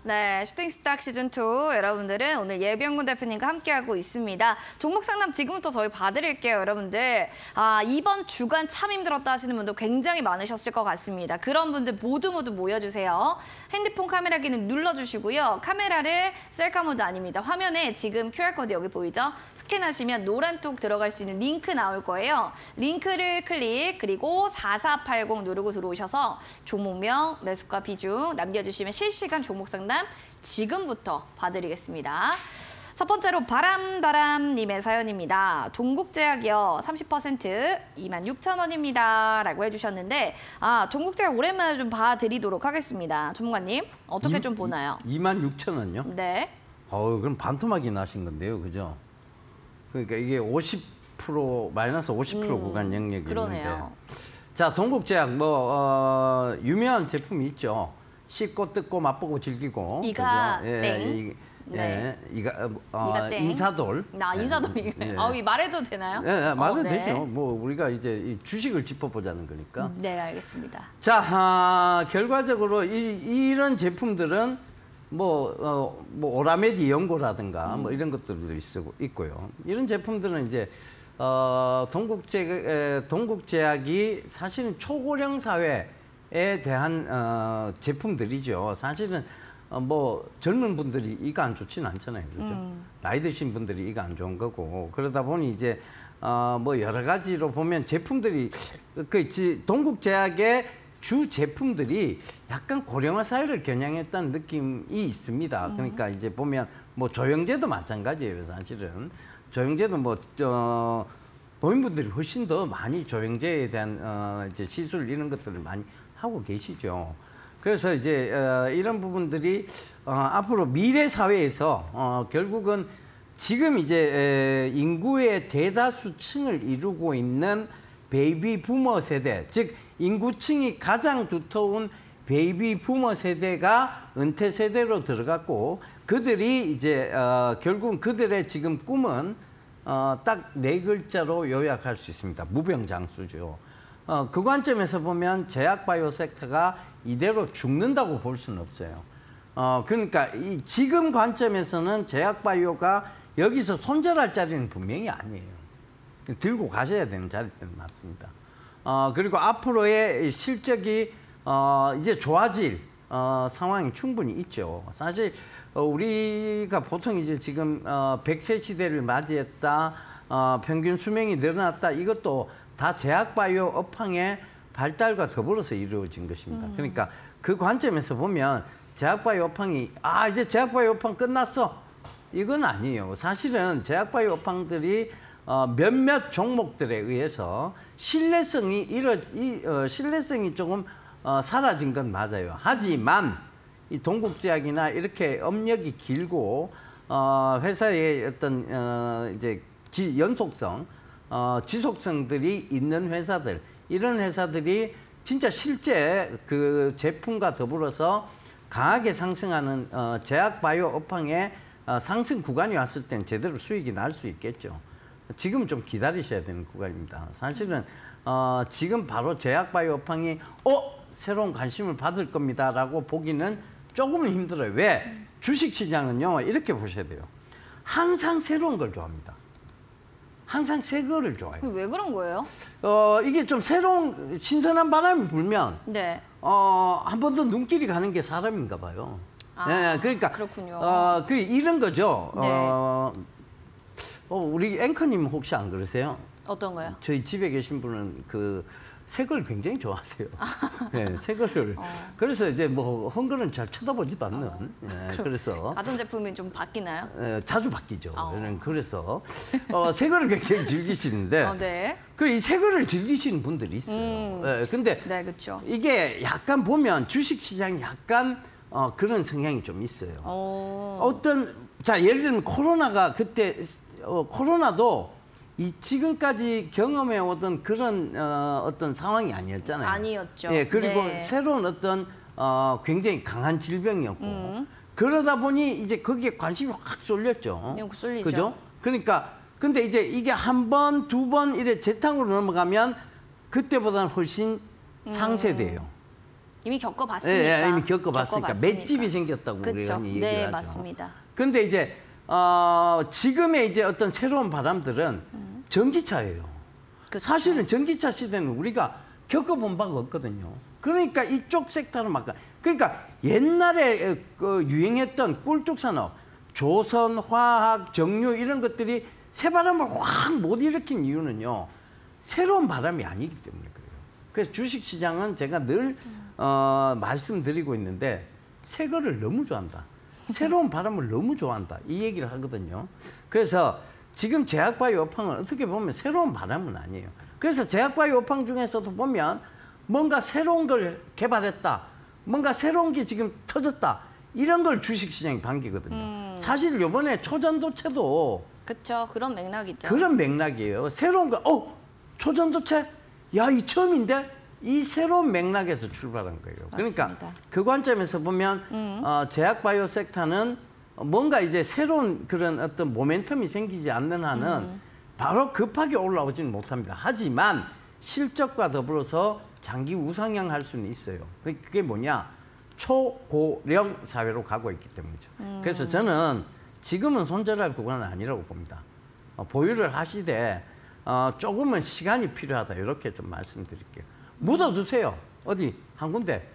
A: 네, 슈팅스탁 시즌2 여러분들은 오늘 예병군 대표님과 함께하고 있습니다. 종목 상담 지금부터 저희 봐드릴게요, 여러분들. 이번 주간 참 힘들었다 하시는 분도 굉장히 많으셨을 것 같습니다. 그런 분들 모두 모여주세요. 핸드폰 카메라 기능 눌러주시고요. 카메라를 셀카 모드 아닙니다. 화면에 지금 QR코드 여기 보이죠? 스캔하시면 노란톡 들어갈 수 있는 링크 나올 거예요. 링크를 클릭, 그리고 4480 누르고 들어오셔서 종목명, 매수가 비중 남겨주시면 실시간 종목 상담 지금부터 봐드리겠습니다. 첫 번째로 바람님의 사연입니다. 동국제약이요. 30% 26,000원입니다. 라고 해주셨는데 동국제약 오랜만에 좀 봐드리도록 하겠습니다. 전문가님 어떻게 좀 보나요?
B: 26,000원요?
A: 네.
B: 그럼 반토막이 나신 건데요. 그죠? 그러니까 이게 50% 마이너스 50% 구간 영역이
A: 그러네요.
B: 있는데. 자, 동국제약 유명한 제품이 있죠. 씹고 뜯고 맛보고 즐기고.
A: 이가
B: 그죠?
A: 땡. 네.
B: 이가 땡. 인사돌.
A: 인사돌이. 이 말해도 되나요?
B: 네, 말해도
A: 네.
B: 되죠. 우리가 이제 이 주식을 짚어보자는 거니까.
A: 네, 알겠습니다.
B: 자, 결과적으로 이런 제품들은 오라메디 연고라든가 이런 것들도 있고요. 이런 제품들은 이제 동국제약이 사실은 초고령 사회에 대한 제품들이죠. 사실은 젊은 분들이 이가 안 좋지는 않잖아요. 그렇죠? 나이 드신 분들이 이가 안 좋은 거고. 그러다 보니 이제 여러 가지로 보면 제품들이 동국제약의 주 제품들이 약간 고령화 사회를 겨냥했다는 느낌이 있습니다. 그러니까 이제 보면 조영제도 마찬가지예요. 사실은 조영제도 노인분들이 훨씬 더 많이 조영제에 대한 이제 시술 이런 것들을 많이 하고 계시죠. 그래서 이제 이런 부분들이 앞으로 미래 사회에서 결국은 지금 이제 인구의 대다수층을 이루고 있는 베이비 부머 세대, 즉 인구층이 가장 두터운 베이비 부머 세대가 은퇴 세대로 들어갔고 그들이 이제 결국은 그들의 지금 꿈은 딱 4글자로 요약할 수 있습니다. 무병장수죠. 그 관점에서 보면 제약바이오 섹터가 이대로 죽는다고 볼 수는 없어요. 그러니까 이 지금 관점에서는 제약바이오가 여기서 손절할 자리는 분명히 아니에요. 들고 가셔야 되는 자리는 맞습니다. 그리고 앞으로의 실적이 이제 좋아질 상황이 충분히 있죠. 사실 우리가 보통 이제 지금 100세 시대를 맞이했다, 평균 수명이 늘어났다, 이것도 다 제약바이오 업황의 발달과 더불어서 이루어진 것입니다. 그러니까 그 관점에서 보면 제약바이오 업황이 이제 제약바이오 업황 끝났어, 이건 아니에요. 사실은 제약바이오 업황들이 몇몇 종목들에 의해서 신뢰성이 조금 사라진 건 맞아요. 하지만 이 동국제약이나 이렇게 업력이 길고 회사의 어떤 이제 연속성, 지속성들이 있는 회사들, 이런 회사들이 진짜 실제 그 제품과 더불어서 강하게 상승하는 제약바이오 업황의 상승 구간이 왔을 땐 제대로 수익이 날 수 있겠죠. 지금은 좀 기다리셔야 되는 구간입니다. 사실은 지금 바로 제약바이오 업황이 새로운 관심을 받을 겁니다라고 보기는 조금은 힘들어요. 왜? 주식시장은요, 이렇게 보셔야 돼요. 항상 새로운 걸 좋아합니다. 항상 새 거를 좋아해요.
A: 왜 그런 거예요?
B: 이게 좀 새로운 신선한 바람이 불면
A: 네.
B: 한 번 더 눈길이 가는 게 사람인가 봐요. 네, 그러니까
A: 그렇군요.
B: 이런 거죠.
A: 네.
B: 우리 앵커님 혹시 안 그러세요?
A: 어떤 거요?
B: 저희 집에 계신 분은 새 걸 굉장히 좋아하세요. 네, 새 거를. 그래서 이제 뭐 헝거는 잘 쳐다보지도 않는. 네, 그래서
A: 가전제품이 좀 바뀌나요?
B: 자주 바뀌죠. 그래서 새 거를 굉장히 즐기시는데
A: 네.
B: 이 새 거를 즐기시는 분들이 있어요. 네, 근데
A: 네, 그렇죠.
B: 이게 약간 보면 주식 시장이 약간 그런 성향이 좀 있어요. 자, 예를 들면 코로나가 그때 코로나도 지금까지 경험해 오던 그런 어떤 상황이 아니었잖아요.
A: 아니었죠.
B: 예, 그리고
A: 네.
B: 새로운 어떤 굉장히 강한 질병이었고 그러다 보니 이제 거기에 관심이 확 쏠렸죠.
A: 쏠리죠.
B: 그죠? 그러니까 근데 이제 이게 한 번, 두 번 이래 재탕으로 넘어가면 그때보다는 훨씬 상세돼요.
A: 이미 겪어봤으니까.
B: 예, 이미 겪어봤으니까 맷집이 생겼다고 우리가 얘기를
A: 네,
B: 하죠.
A: 맞습니다.
B: 근데 이제 지금의 이제 어떤 새로운 바람들은 전기차예요.
A: 그쵸.
B: 사실은 전기차 시대는 우리가 겪어본 바가 없거든요. 그러니까 이쪽 섹터로 그러니까 옛날에 유행했던 꿀뚝 산업, 조선, 화학, 정유 이런 것들이 새바람을 확 못 일으킨 이유는요. 새로운 바람이 아니기 때문에 그래요. 그래서 주식시장은 제가 늘 말씀드리고 있는데 새 거를 너무 좋아한다. 새로운 바람을 너무 좋아한다. 이 얘기를 하거든요. 그래서 지금 제약바이오 업황은 어떻게 보면 새로운 바람은 아니에요. 그래서 제약바이오 업황 중에서도 보면 뭔가 새로운 걸 개발했다. 뭔가 새로운 게 지금 터졌다. 이런 걸 주식시장이 반기거든요. 사실 이번에 초전도체도
A: 그렇죠. 그런 맥락이죠.
B: 그런 맥락이에요. 새로운 거, 초전도체? 야, 이 처음인데? 이 새로운 맥락에서 출발한 거예요. 그러니까
A: 맞습니다.
B: 그 관점에서 보면 제약바이오 섹터는 뭔가 이제 새로운 그런 어떤 모멘텀이 생기지 않는 한은 바로 급하게 올라오지는 못합니다. 하지만 실적과 더불어서 장기 우상향 할 수는 있어요. 그게 뭐냐? 초고령 사회로 가고 있기 때문이죠. 그래서 저는 지금은 손절할 구간은 아니라고 봅니다. 보유를 하시되 조금은 시간이 필요하다. 이렇게 좀 말씀드릴게요. 묻어두세요. 어디 한 군데.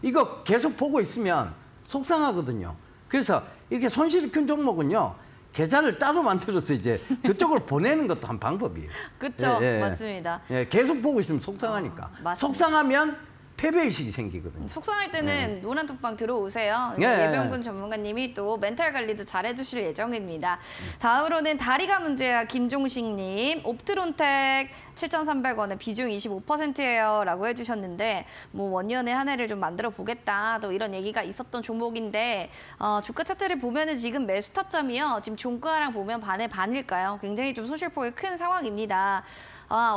B: 이거 계속 보고 있으면 속상하거든요. 그래서 이렇게 손실이 큰 종목은요. 계좌를 따로 만들어서 이제 그쪽으로 보내는 것도 한 방법이에요.
A: 그렇죠. 맞습니다.
B: 예, 계속 보고 있으면 속상하니까.
A: 맞습니다.
B: 속상하면 패배의식이 생기거든요.
A: 속상할 때는 노란 톡방 들어오세요.
B: 예.
A: 예병군 전문가님이 또 멘탈 관리도 잘해주실 예정입니다. 다음으로는 다리가 문제야 김종식님. 옵트론텍 7,300원에 비중 25%예요 라고 해주셨는데 뭐 원년에 한 해를 좀 만들어 보겠다 또 이런 얘기가 있었던 종목인데 주가 차트를 보면은 지금 매수 타점이요. 지금 종가랑 보면 반의 반일까요? 굉장히 좀 손실폭이 큰 상황입니다.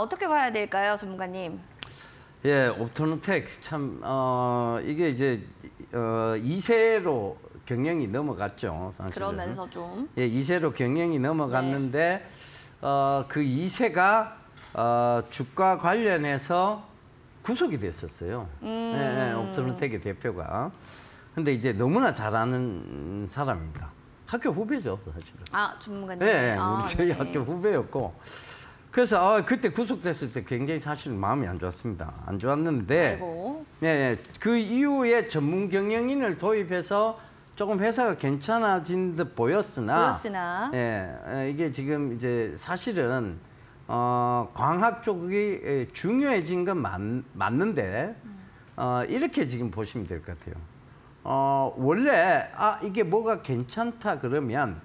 A: 어떻게 봐야 될까요, 전문가님?
B: 예, 옵토노텍 참 이게 이제 2세로 경영이 넘어갔죠. 사실은.
A: 그러면서 좀
B: 예, 2세로 경영이 넘어갔는데 그 2세가 주가 관련해서 구속이 됐었어요. 예, 옵토노텍의 대표가. 근데 이제 너무나 잘하는 사람입니다. 학교 후배죠, 사실은.
A: 전문가님.
B: 네, 우리 저희
A: 네.
B: 학교 후배였고. 그래서 그때 구속됐을 때 굉장히 사실 마음이 안 좋았습니다. 안 좋았는데
A: 아이고.
B: 네, 그 이후에 전문 경영인을 도입해서 조금 회사가 괜찮아진 듯 보였으나 예, 이게 지금 이제 사실은 광학 쪽이 중요해진 건 맞는데 이렇게 지금 보시면 될 것 같아요. 원래 이게 뭐가 괜찮다 그러면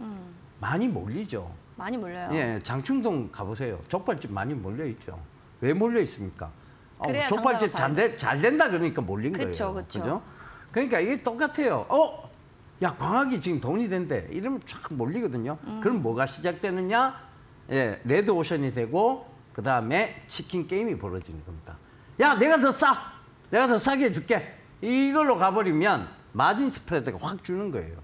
B: 많이 몰리죠.
A: 많이 몰려요.
B: 예, 장충동 가보세요. 족발집 많이 몰려 있죠. 왜 몰려 있습니까?
A: 그래야
B: 족발집
A: 장사가
B: 잘 된다 그러니까 몰린
A: 그쵸,
B: 거예요.
A: 그쵸.
B: 그죠? 그러니까 이게 똑같아요. 야, 광학이 지금 돈이 된대. 이러면 쫙 몰리거든요. 그럼 뭐가 시작되느냐? 예, 레드오션이 되고 그다음에 치킨 게임이 벌어지는 겁니다. 야, 내가 더 싸! 내가 더 싸게 해줄게. 이걸로 가버리면 마진 스프레드가 확 주는 거예요.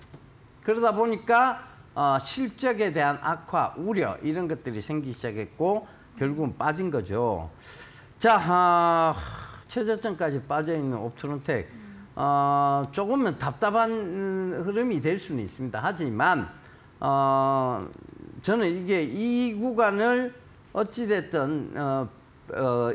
B: 그러다 보니까 실적에 대한 악화, 우려 이런 것들이 생기기 시작했고 결국은 빠진 거죠. 자, 최저점까지 빠져있는 옵토론텍 조금은 답답한 흐름이 될 수는 있습니다. 하지만 저는 이게 이 구간을 어찌됐든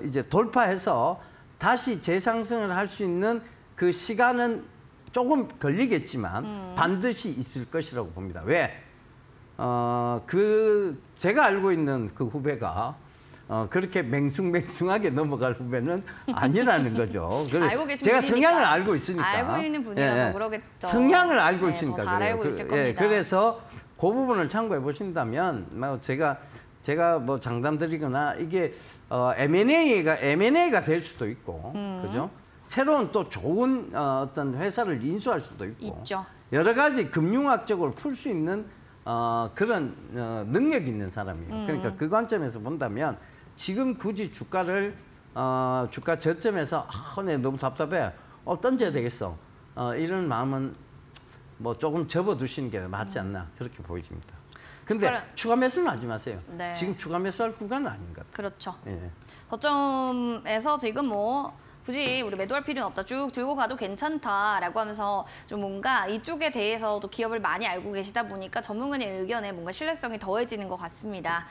B: 이제 돌파해서 다시 재상승을 할 수 있는 그 시간은 조금 걸리겠지만 반드시 있을 것이라고 봅니다. 왜? 제가 알고 있는 그 후배가 그렇게 맹숭맹숭하게 넘어갈 후배는 아니라는 거죠.
A: 알고 계신
B: 제가
A: 분이니까.
B: 성향을 알고 있으니까.
A: 알고 있는 분이라서 그러겠죠.
B: 성향을 알고
A: 네,
B: 있으니까
A: 더 잘
B: 그래요.
A: 알고 있을 겁니다.
B: 그래서 그 부분을 참고해 보신다면 제가 뭐 장담 드리거나 이게 M&A가 될 수도 있고, 그죠? 새로운 또 좋은 어떤 회사를 인수할 수도
A: 있죠.
B: 여러 가지 금융학적으로 풀 수 있는 그런 능력이 있는 사람이에요. 그러니까 그 관점에서 본다면 지금 굳이 주가를 주가 저점에서 내 너무 답답해. 던져야 되겠어. 이런 마음은 뭐 조금 접어두시는 게 맞지 않나 그렇게 보여집니다. 근데 추가 매수는 하지 마세요.
A: 네.
B: 지금 추가 매수할 구간은 아닌 것 같아요.
A: 그렇죠.
B: 예.
A: 저점에서 지금 뭐 굳이 우리 매도할 필요는 없다. 쭉 들고 가도 괜찮다라고 하면서 좀 뭔가 이쪽에 대해서도 기업을 많이 알고 계시다 보니까 전문가의 의견에 뭔가 신뢰성이 더해지는 것 같습니다.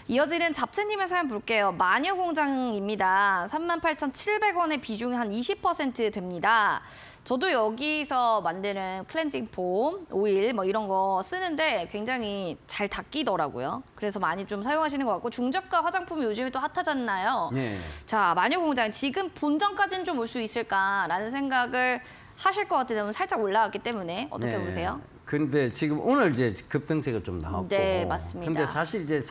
A: 이어지는 잡채님의 사연 볼게요. 마녀공장입니다. 38,700원의 비중이 한 20% 됩니다. 저도 여기서 만드는 클렌징 폼, 오일 뭐 이런 거 쓰는데 굉장히 잘 닦이더라고요. 그래서 많이 좀 사용하시는 것 같고 중저가 화장품이 요즘에 또 핫하잖아요.
B: 네.
A: 자, 마녀공장 지금 본전까지는 좀 올 수 있을까라는 생각을 하실 것 같은데 오늘 살짝 올라왔기 때문에 어떻게
B: 네.
A: 보세요?
B: 근데 지금 오늘 이제 급등세가 좀 나왔고.
A: 네, 맞습니다.
B: 근데 사실 이제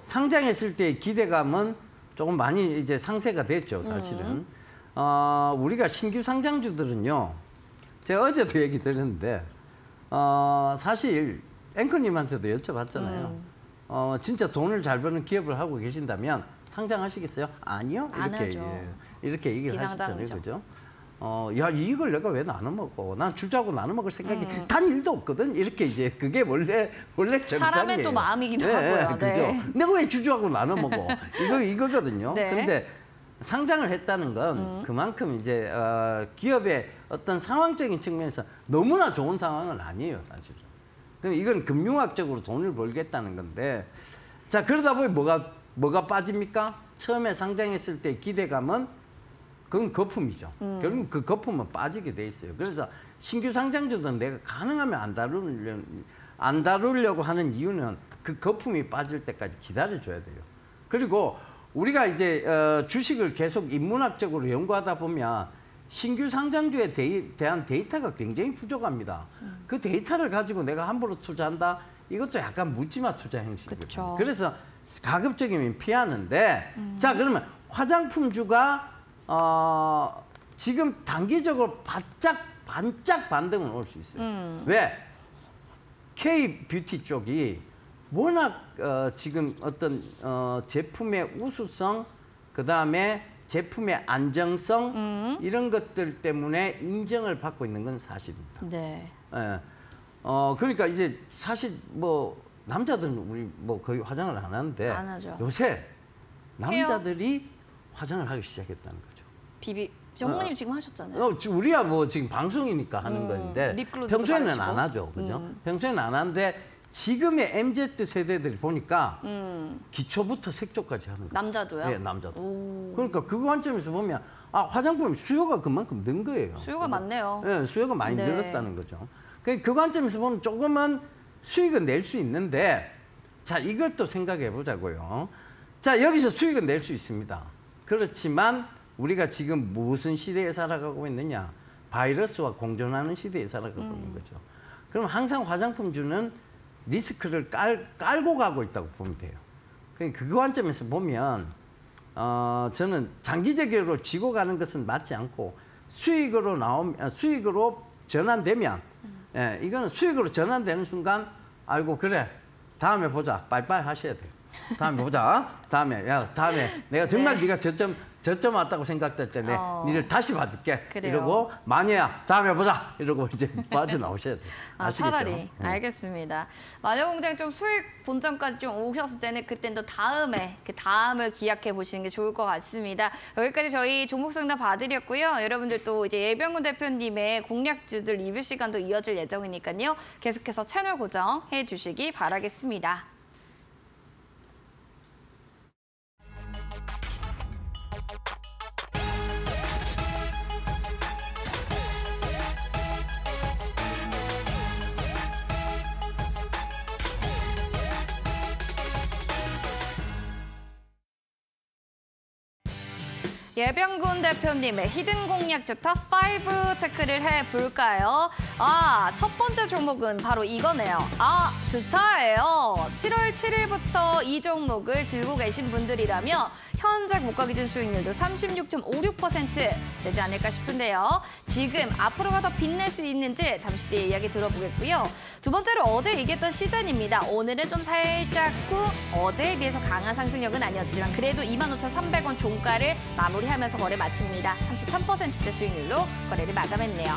B: 상장했을 때의 기대감은 조금 많이 이제 상쇄가 됐죠, 사실은. 우리가 신규 상장주들은요, 제가 어제도 얘기 드렸는데, 사실 앵커님한테도 여쭤봤잖아요. 진짜 돈을 잘 버는 기업을 하고 계신다면 상장하시겠어요? 아니요?
A: 안
B: 이렇게,
A: 하죠.
B: 이렇게 얘기를 하셨잖아요.
A: 비상장이죠.
B: 그죠? 야, 이걸 내가 왜 나눠 먹어? 난 주주하고 나눠 먹을 생각이 단 1도 없거든. 이렇게 이제 그게 원래 정상이에요.
A: 사람의 또 마음이기도 하고요.
B: 그죠?
A: 네.
B: 내가 왜 주주하고 나눠 먹어? 이거거든요.
A: 네.
B: 근데 상장을 했다는 건 그만큼 이제 기업의 어떤 상황적인 측면에서 너무나 좋은 상황은 아니에요, 사실은. 그럼 이건 금융학적으로 돈을 벌겠다는 건데, 자, 그러다 보니 뭐가 빠집니까? 처음에 상장했을 때 기대감은 그건 거품이죠. 결국 그 거품은 빠지게 돼 있어요. 그래서 신규 상장주도 내가 가능하면 안 다루려고 하는 이유는 그 거품이 빠질 때까지 기다려줘야 돼요. 그리고 우리가 이제 주식을 계속 인문학적으로 연구하다 보면 신규 상장주에 대한 데이터가 굉장히 부족합니다. 그 데이터를 가지고 내가 함부로 투자한다? 이것도 약간 묻지마 투자 형식이거든요. 그래서 가급적이면 피하는데 자 그러면 화장품주가 지금 단기적으로 반짝 반등은 올 수 있어요. 왜? K-뷰티 쪽이 워낙 지금 어떤 제품의 우수성, 그다음에 제품의 안정성 이런 것들 때문에 인정을 받고 있는 건 사실입니다.
A: 네.
B: 예. 그러니까 이제 사실 뭐 남자들은 우리 뭐 거의 화장을 안 하는데
A: 안 하죠.
B: 요새 남자들이 화장을 하기 시작했다는 거죠.
A: 정모님 지금 하셨잖아요.
B: 우리야 뭐 지금 방송이니까 하는 건데
A: 립글로즈도
B: 평소에는
A: 바르시고.
B: 안 하죠, 그죠? 평소에는 안 하는데 지금의 MZ 세대들이 보니까 기초부터 색조까지 하는 거예요.
A: 남자도요?
B: 네, 남자도.
A: 오.
B: 그러니까 그 관점에서 보면 화장품 수요가 그만큼 는 거예요.
A: 수요가 많네요.
B: 네, 수요가 많이
A: 네.
B: 늘었다는 거죠. 그 관점에서 보면 조금은 수익은 낼 수 있는데 자 이것도 생각해 보자고요. 자 여기서 수익은 낼 수 있습니다. 그렇지만 우리가 지금 무슨 시대에 살아가고 있느냐? 바이러스와 공존하는 시대에 살아가고 있는 거죠. 그럼 항상 화장품주는 리스크를 깔고 가고 있다고 보면 돼요. 그 관점에서 보면 저는 장기적으로 지고 가는 것은 맞지 않고 수익으로 전환되면 이거는 수익으로 전환되는 순간 알고 그래 다음에 보자 빠이빠이 하셔야 돼요. 다음에 보자. 다음에 내가 정말 네가 저점 왔다고 생각될 때 니를 다시 봐줄게.
A: 그래요.
B: 이러고 마녀야 다음에 보자. 이러고 이제 빠져나오셔야 돼요. 아시겠죠?
A: 차라리 알겠습니다. 마녀공장 좀 수익 본전까지 좀 오셨을 때는 그땐 또 그 다음을 기약해 보시는 게 좋을 것 같습니다. 여기까지 저희 종목 상담 봐드렸고요. 여러분들 또 이제 예병군 대표님의 공략주들 리뷰 시간도 이어질 예정이니까요. 계속해서 채널 고정해 주시기 바라겠습니다. 예병군 대표님의 히든 공략주 탑5 체크를 해볼까요? 첫 번째 종목은 바로 이거네요. 스타예요. 7월 7일부터 이 종목을 들고 계신 분들이라면 현재 고가 기준 수익률도 36.56% 되지 않을까 싶은데요. 지금 앞으로가 더 빛낼 수 있는지 잠시 뒤에 이야기 들어보겠고요. 두 번째로 어제 얘기했던 시즌입니다. 오늘은 좀 살짝 어제에 비해서 강한 상승력은 아니었지만 그래도 25,300원 종가를 마무리하면서 거래 마칩니다. 33%대 수익률로 거래를 마감했네요.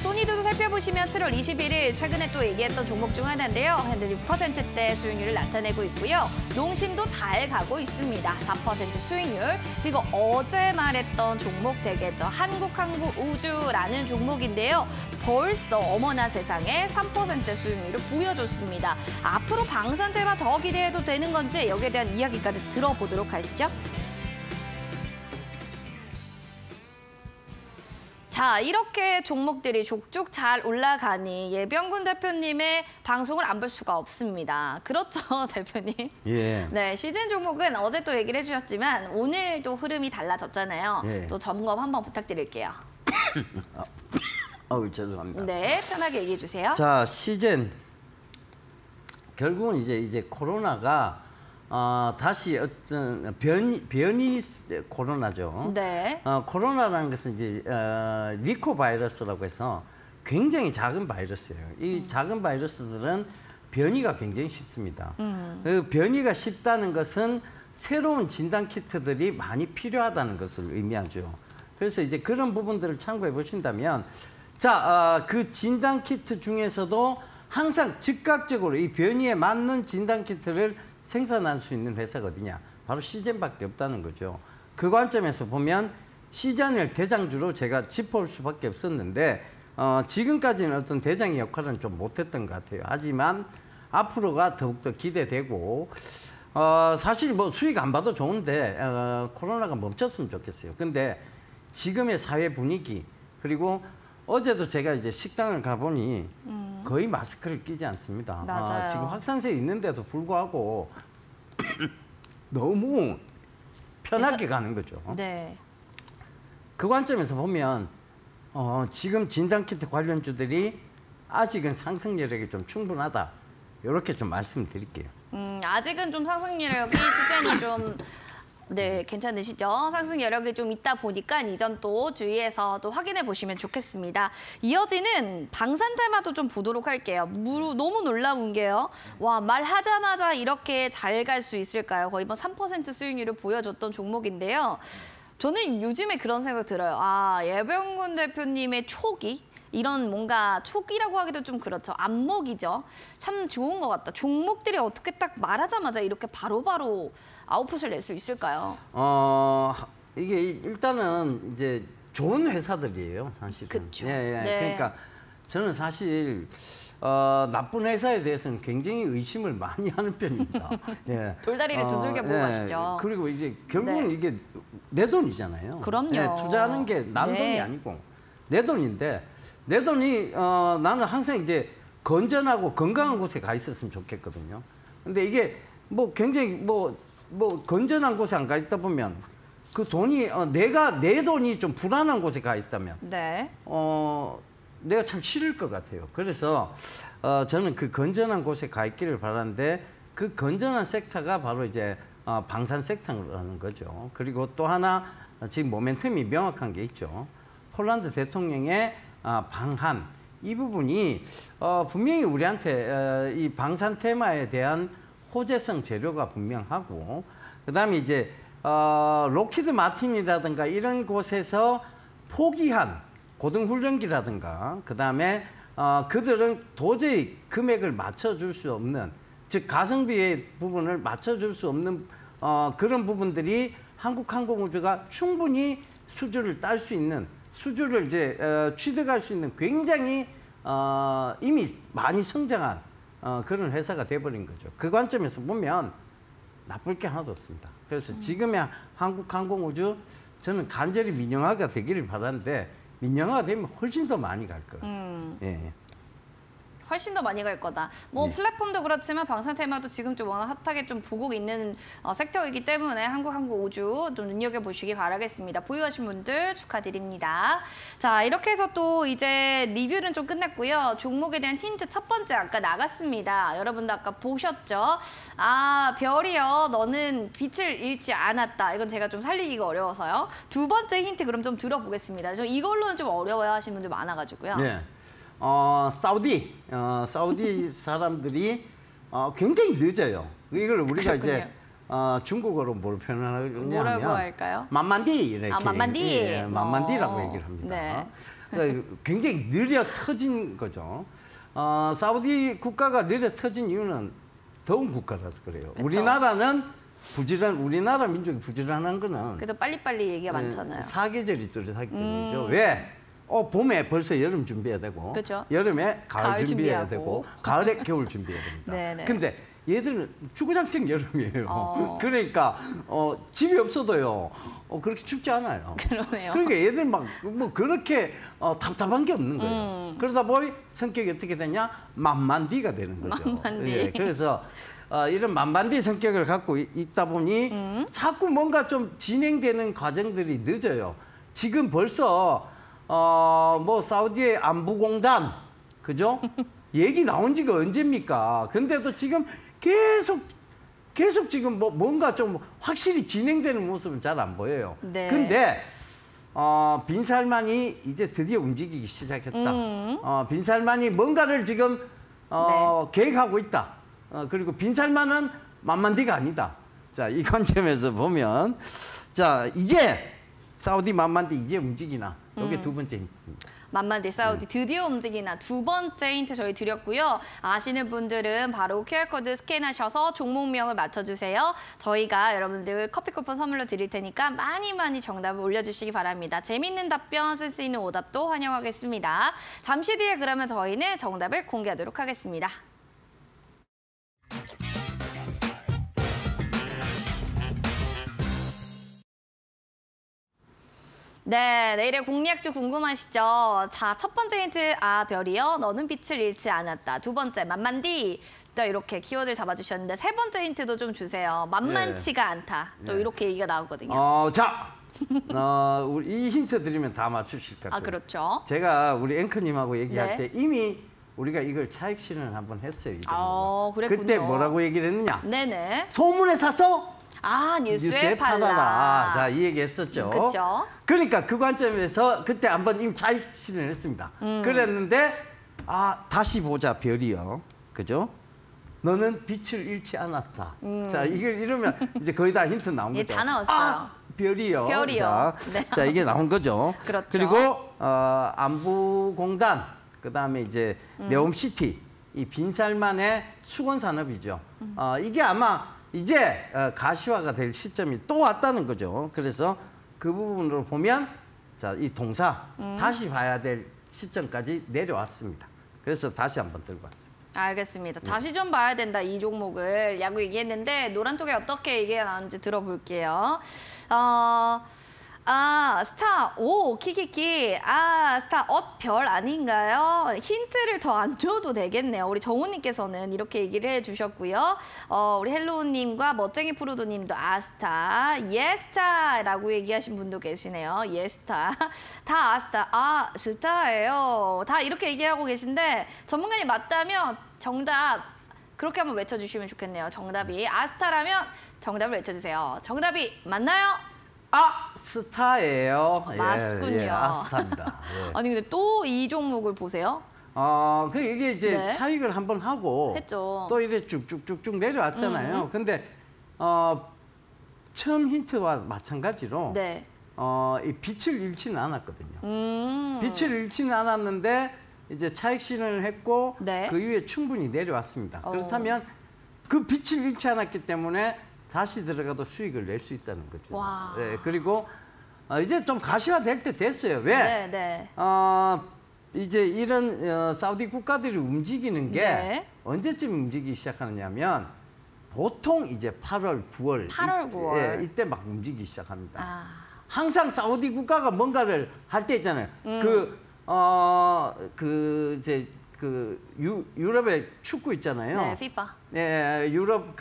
A: 소니도 살펴보시면 7월 21일 최근에 또 얘기했던 종목 중 하나인데요. 현재 6%대 수익률을 나타내고 있고요. 농심도 잘 가고 있습니다. 4% 수익률. 그리고 어제 말했던 종목 되겠죠. 한국우주라는 종목인데요. 벌써 어머나 세상에 3% 수익률을 보여줬습니다. 앞으로 방산 테마 더 기대해도 되는 건지 여기에 대한 이야기까지 들어보도록 하시죠. 자, 이렇게 종목들이 족족 잘 올라가니 예병군 대표님의 방송을 안 볼 수가 없습니다. 그렇죠, 대표님?
B: 예.
A: 네, 시즌 종목은 어제 또 얘기를 해주셨지만 오늘도 흐름이 달라졌잖아요.
B: 예.
A: 또 점검 한번 부탁드릴게요.
B: 죄송합니다.
A: 네, 편하게 얘기해 주세요.
B: 자, 시즌 결국은 이제 코로나가 다시 어떤 변이 코로나죠.
A: 네.
B: 코로나라는 것은 이제 리코 바이러스라고 해서 굉장히 작은 바이러스예요. 이 작은 바이러스들은 변이가 굉장히 쉽습니다. 그 변이가 쉽다는 것은 새로운 진단 키트들이 많이 필요하다는 것을 의미하죠. 그래서 이제 그런 부분들을 참고해 보신다면, 자, 그 진단 키트 중에서도 항상 즉각적으로 이 변이에 맞는 진단 키트를 생산할 수 있는 회사가 어디냐? 바로 시젠밖에 없다는 거죠. 그 관점에서 보면 시젠을 대장주로 제가 짚어올 수밖에 없었는데 지금까지는 어떤 대장의 역할은 좀 못했던 것 같아요. 하지만 앞으로가 더욱더 기대되고 사실 뭐 수익 안 봐도 좋은데 코로나가 멈췄으면 좋겠어요. 근데 지금의 사회 분위기 그리고 어제도 제가 이제 식당을 가보니 거의 마스크를 끼지 않습니다.
A: 맞아요.
B: 지금 확산세 있는데도 불구하고 너무 편하게 가는 거죠.
A: 네.
B: 그 관점에서 보면 지금 진단키트 관련주들이 아직은 상승 여력이 좀 충분하다. 이렇게 좀 말씀드릴게요.
A: 아직은 좀 상승 여력이 시즌이 좀 네, 괜찮으시죠? 상승 여력이 좀 있다 보니까 이 점 또 주의해서 또 확인해 보시면 좋겠습니다. 이어지는 방산 테마도 좀 보도록 할게요. 너무 놀라운 게요. 와, 말하자마자 이렇게 잘 갈 수 있을까요? 거의 뭐 3% 수익률을 보여줬던 종목인데요. 저는 요즘에 그런 생각 들어요. 아, 예병군 대표님의 촉이 이런 뭔가 촉이라고 하기도 좀 그렇죠. 안목이죠. 참 좋은 것 같다. 종목들이 어떻게 딱 말하자마자 이렇게 바로바로 아웃풋을 낼 수 있을까요?
B: 이게 일단은 이제 좋은 회사들이에요, 사실은.
A: 그렇죠.
B: 예, 예.
A: 네.
B: 그러니까 저는 사실 나쁜 회사에 대해서는 굉장히 의심을 많이 하는 편입니다. 예.
A: 돌다리를 두들겨 보고 가시죠.
B: 그리고 이제 결국은
A: 네.
B: 이게 내 돈이잖아요.
A: 그럼요.
B: 예, 투자하는 게 남
A: 네.
B: 돈이 아니고 내 돈인데 내 돈이 나는 항상 이제 건전하고 건강한 곳에 가 있었으면 좋겠거든요. 근데 이게 뭐 굉장히 뭐 건전한 곳에 안 가 있다 보면 그 돈이 내 돈이 좀 불안한 곳에 가 있다면
A: 네.
B: 내가 참 싫을 것 같아요. 그래서 저는 그 건전한 곳에 가 있기를 바라는데 그 건전한 섹터가 바로 이제 방산 섹터라는 거죠. 그리고 또 하나 지금 모멘텀이 명확한 게 있죠. 폴란드 대통령의 방한 이 부분이 분명히 우리한테 이 방산 테마에 대한 호재성 재료가 분명하고 그다음에 이제 록히드 마틴이라든가 이런 곳에서 포기한 고등훈련기라든가 그다음에 그들은 도저히 금액을 맞춰줄 수 없는 즉 가성비의 부분을 맞춰줄 수 없는 그런 부분들이 한국항공우주가 충분히 수주를 딸 수 있는 수주를 이제 취득할 수 있는 굉장히 이미 많이 성장한 그런 회사가 돼버린 거죠. 그 관점에서 보면 나쁠 게 하나도 없습니다. 그래서 지금의 한국항공우주 저는 간절히 민영화가 되기를 바라는데 민영화가 되면 훨씬 더 많이 갈 거예요. 예.
A: 훨씬 더 많이 갈 거다. 뭐
B: 네.
A: 플랫폼도 그렇지만 방산 테마도 지금 좀 워낙 핫하게 좀 보고 있는 섹터이기 때문에 한국항공우주 좀 눈여겨보시기 바라겠습니다. 보유하신 분들 축하드립니다. 자, 이렇게 해서 또 이제 리뷰는 좀 끝났고요. 종목에 대한 힌트 첫 번째 아까 나갔습니다. 여러분도 아까 보셨죠? 아, 별이요. 너는 빛을 잃지 않았다. 이건 제가 좀 살리기가 어려워서요. 두 번째 힌트 그럼 좀 들어보겠습니다. 저 이걸로는 좀 어려워야 하시는 분들 많아가지고요.
B: 네. 사우디 사람들이 굉장히 늦어요. 이걸 우리가 이제 중국어로 뭘 표현하냐
A: 뭐라고
B: 하면
A: 할까요?
B: 만만디 이렇게
A: 만만디.
B: 예, 만만디라고 얘기를 합니다.
A: 네.
B: 그러니까 굉장히 느려 터진 거죠. 사우디 국가가 느려 터진 이유는 더운 국가라서 그래요.
A: 그쵸.
B: 우리나라는 우리나라 민족이 부지런한 거는
A: 그래도 빨리빨리 얘기가 많잖아요.
B: 사계절이 뚜렷하기 때문이죠. 왜? 봄에 벌써 여름 준비해야 되고
A: 그쵸.
B: 여름에 가을 준비해야
A: 준비하고.
B: 되고 가을에 겨울 준비해야 됩니다.
A: 네네.
B: 근데 얘들은 주구장창 여름이에요. 그러니까 집이 없어도요 그렇게 춥지 않아요.
A: 그러네요.
B: 그러니까 얘들 막 뭐 그렇게 답답한 게 없는 거예요. 그러다 보니 성격이 어떻게 되냐? 만만디가 되는 거죠.
A: 만만디.
B: 예, 그래서 이런 만만디 성격을 갖고 있다 보니 자꾸 뭔가 좀 진행되는 과정들이 늦어요. 지금 벌써 뭐 사우디의 안보공단 그죠? 얘기 나온 지가 언제입니까? 근데도 지금 계속 지금 뭔가 좀 확실히 진행되는 모습은 잘 안 보여요.
A: 네.
B: 근데 빈살만이 이제 드디어 움직이기 시작했다. 빈살만이 뭔가를 지금
A: 네.
B: 계획하고 있다. 그리고 빈살만은 만만디가 아니다. 자, 이 관점에서 보면 자 이제 사우디 만만디 이제 움직이나. 이게 두 번째 힌트입니다.
A: 만만디 사우디 드디어 움직이나 두 번째 힌트 저희 드렸고요. 아시는 분들은 바로 QR코드 스캔하셔서 종목명을 맞춰주세요. 저희가 여러분들 커피 쿠폰 선물로 드릴 테니까 많이 정답을 올려주시기 바랍니다. 재밌는 답변, 쓸 수 있는 오답도 환영하겠습니다. 잠시 뒤에 그러면 저희는 정답을 공개하도록 하겠습니다. 네, 내일의 공략도 궁금하시죠? 자, 첫 번째 힌트, 별이요. 너는 빛을 잃지 않았다. 두 번째, 만만디. 또 이렇게 키워드를 잡아주셨는데 세 번째 힌트도 좀 주세요. 만만치가 않다. 또
B: 네.
A: 이렇게 얘기가 나오거든요.
B: 자, 이 힌트 드리면 다 맞추실 것 같아요.
A: 아, 그렇죠.
B: 제가 우리 앵커님하고 얘기할
A: 네.
B: 때 이미 우리가 이걸 차익 실현을 한번 했어요. 이 종목을.
A: 그랬군요.
B: 그때 뭐라고 얘기를 했느냐?
A: 네네.
B: 소문에 사서
A: 뉴스에
B: 팔아라.
A: 팔라.
B: 자, 이 얘기 했었죠.
A: 그렇죠.
B: 그러니까 그 관점에서 그때 한번 이미 차익 실현을 했습니다. 그랬는데 다시 보자 별이요. 그죠? 너는 빛을 잃지 않았다. 자, 이걸 이러면 이제 거의 다 힌트 나온
A: 예,
B: 거죠.
A: 다 나왔어요.
B: 별이요.
A: 별이요.
B: 자,
A: 네.
B: 자, 이게 나온 거죠.
A: 그렇죠.
B: 그리고 안부공단, 그다음에 이제 네옴시티, 이 빈살만의 수건 산업이죠. 이게 아마 이제 가시화가 될 시점이 또 왔다는 거죠. 그래서 그 부분으로 보면 자, 이 동사 다시 봐야 될 시점까지 내려왔습니다. 그래서 다시 한번 들고 왔습니다.
A: 알겠습니다. 다시 좀 봐야 된다, 이 종목을 라고 얘기했는데 노란톡에 어떻게 얘기가 나왔는지 들어볼게요. 스타, 키키키. 스타, 별 아닌가요? 힌트를 더 안 줘도 되겠네요. 우리 정우님께서는 이렇게 얘기를 해주셨고요. 우리 헬로우님과 멋쟁이 프로도님도 스타, 예스타라고 얘기하신 분도 계시네요. 예스타. 다 아스타, 스타예요. 다 이렇게 얘기하고 계신데 전문가님 맞다면 정답 그렇게 한번 외쳐주시면 좋겠네요. 정답이 아스타라면 정답을 외쳐주세요. 정답이 맞나요?
B: 스타예요.
A: 맞군요.
B: 예, 아스타입니다. 예.
A: 아니 근데 또 이 종목을 보세요?
B: 이게 이제
A: 네.
B: 차익을 한번 하고
A: 했죠.
B: 또 이래 쭉쭉쭉쭉 내려왔잖아요. 근데 처음 힌트와 마찬가지로
A: 네.
B: 이 빛을 잃지는 않았거든요.
A: 빛을
B: 빛을 잃지는 않았는데 이제 차익 실현을 했고
A: 네.
B: 그 이후에 충분히 내려왔습니다. 그렇다면 그 빛을 잃지 않았기 때문에 다시 들어가도 수익을 낼 수 있다는 거죠.
A: 와.
B: 네, 그리고 이제 좀 가시화 될 때 됐어요. 왜?
A: 네, 네.
B: 이제 이런 사우디 국가들이 움직이는 게
A: 네.
B: 언제쯤 움직이기 시작하느냐면 보통 이제 8월, 9월
A: 8월, 9월.
B: 이때 막 움직이기 시작합니다. 항상 사우디 국가가 뭔가를 할 때 있잖아요. 유럽의 축구 있잖아요.
A: 네, FIFA.
B: 네, 유럽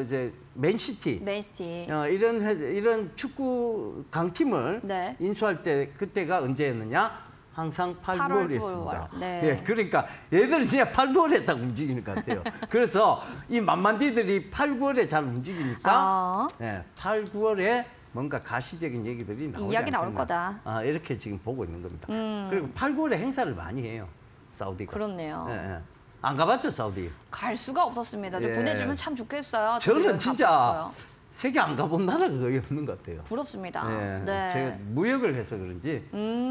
B: 이제 맨시티.
A: 맨시티.
B: 이런 축구 강팀을
A: 네.
B: 인수할 때 그때가 언제였느냐? 항상 8,
A: 8월,
B: 9월이었습니다.
A: 9월. 네.
B: 예, 그러니까 얘들은 진짜 8, 9월에 딱 움직이는 것 같아요. 그래서 이 만만디들이 8, 9월에 잘 움직이니까 8, 9월에 뭔가 가시적인 얘기들이 나오지
A: 이야기
B: 않겠나.
A: 나올 거다.
B: 이렇게 지금 보고 있는 겁니다. 그리고 8, 9월에 행사를 많이 해요. 사우디가.
A: 그렇네요.
B: 예. 안 가봤죠, 사우디?
A: 갈 수가 없었습니다. 좀
B: 예.
A: 보내주면 참 좋겠어요.
B: 저는 진짜
A: 가고 싶어요.
B: 세계 안 가본 나라가 거의 없는 것 같아요.
A: 부럽습니다.
B: 예.
A: 네.
B: 제가 무역을 해서 그런지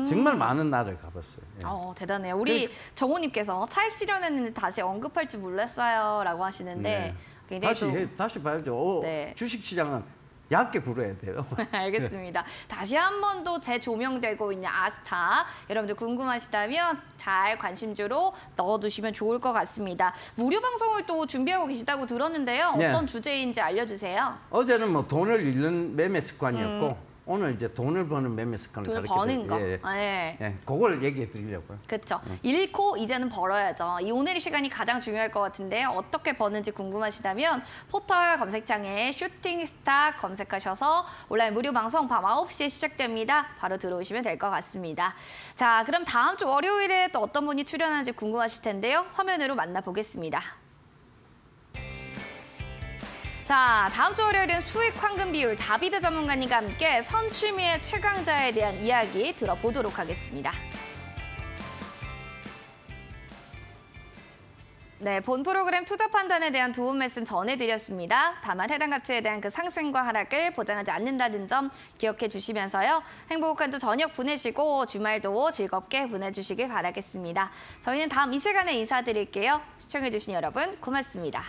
B: 정말 많은 나라를 가봤어요. 예.
A: 대단해요. 우리 정호님께서 차익 실현했는데 다시 언급할 줄 몰랐어요 라고 하시는데
B: 네.
A: 굉장히
B: 다시 봐야죠.
A: 네.
B: 주식시장은 얇게 굴어야 돼요.
A: 알겠습니다. 다시 한 번 더 재조명되고 있는 아스타 여러분들 궁금하시다면 잘 관심주로 넣어두시면 좋을 것 같습니다. 무료 방송을 또 준비하고 계시다고 들었는데요.
B: 네.
A: 어떤 주제인지 알려주세요.
B: 어제는 뭐 돈을 잃는 매매 습관이었고 오늘 이제 돈을 버는 매매 습관을
A: 돈을
B: 가르쳐
A: 버는 거.
B: 예.
A: 네.
B: 예, 그걸 얘기해 드리려고요.
A: 그렇죠. 잃고 이제는 벌어야죠. 이 오늘의 시간이 가장 중요할 것 같은데요. 어떻게 버는지 궁금하시다면 포털 검색창에 슈팅 스탁 검색하셔서 온라인 무료 방송 밤 9시에 시작됩니다. 바로 들어오시면 될 것 같습니다. 자, 그럼 다음 주 월요일에 또 어떤 분이 출연하는지 궁금하실 텐데요. 화면으로 만나보겠습니다. 자, 다음 주 월요일은 수익 황금 비율 다비드 전문가님과 함께 선취미의 최강자에 대한 이야기 들어보도록 하겠습니다. 네, 본 프로그램 투자 판단에 대한 도움 말씀 전해드렸습니다. 다만 해당 가치에 대한 그 상승과 하락을 보장하지 않는다는 점 기억해 주시면서요. 행복한 주 저녁 보내시고 주말도 즐겁게 보내주시길 바라겠습니다. 저희는 다음 이 시간에 인사드릴게요. 시청해 주신 여러분 고맙습니다.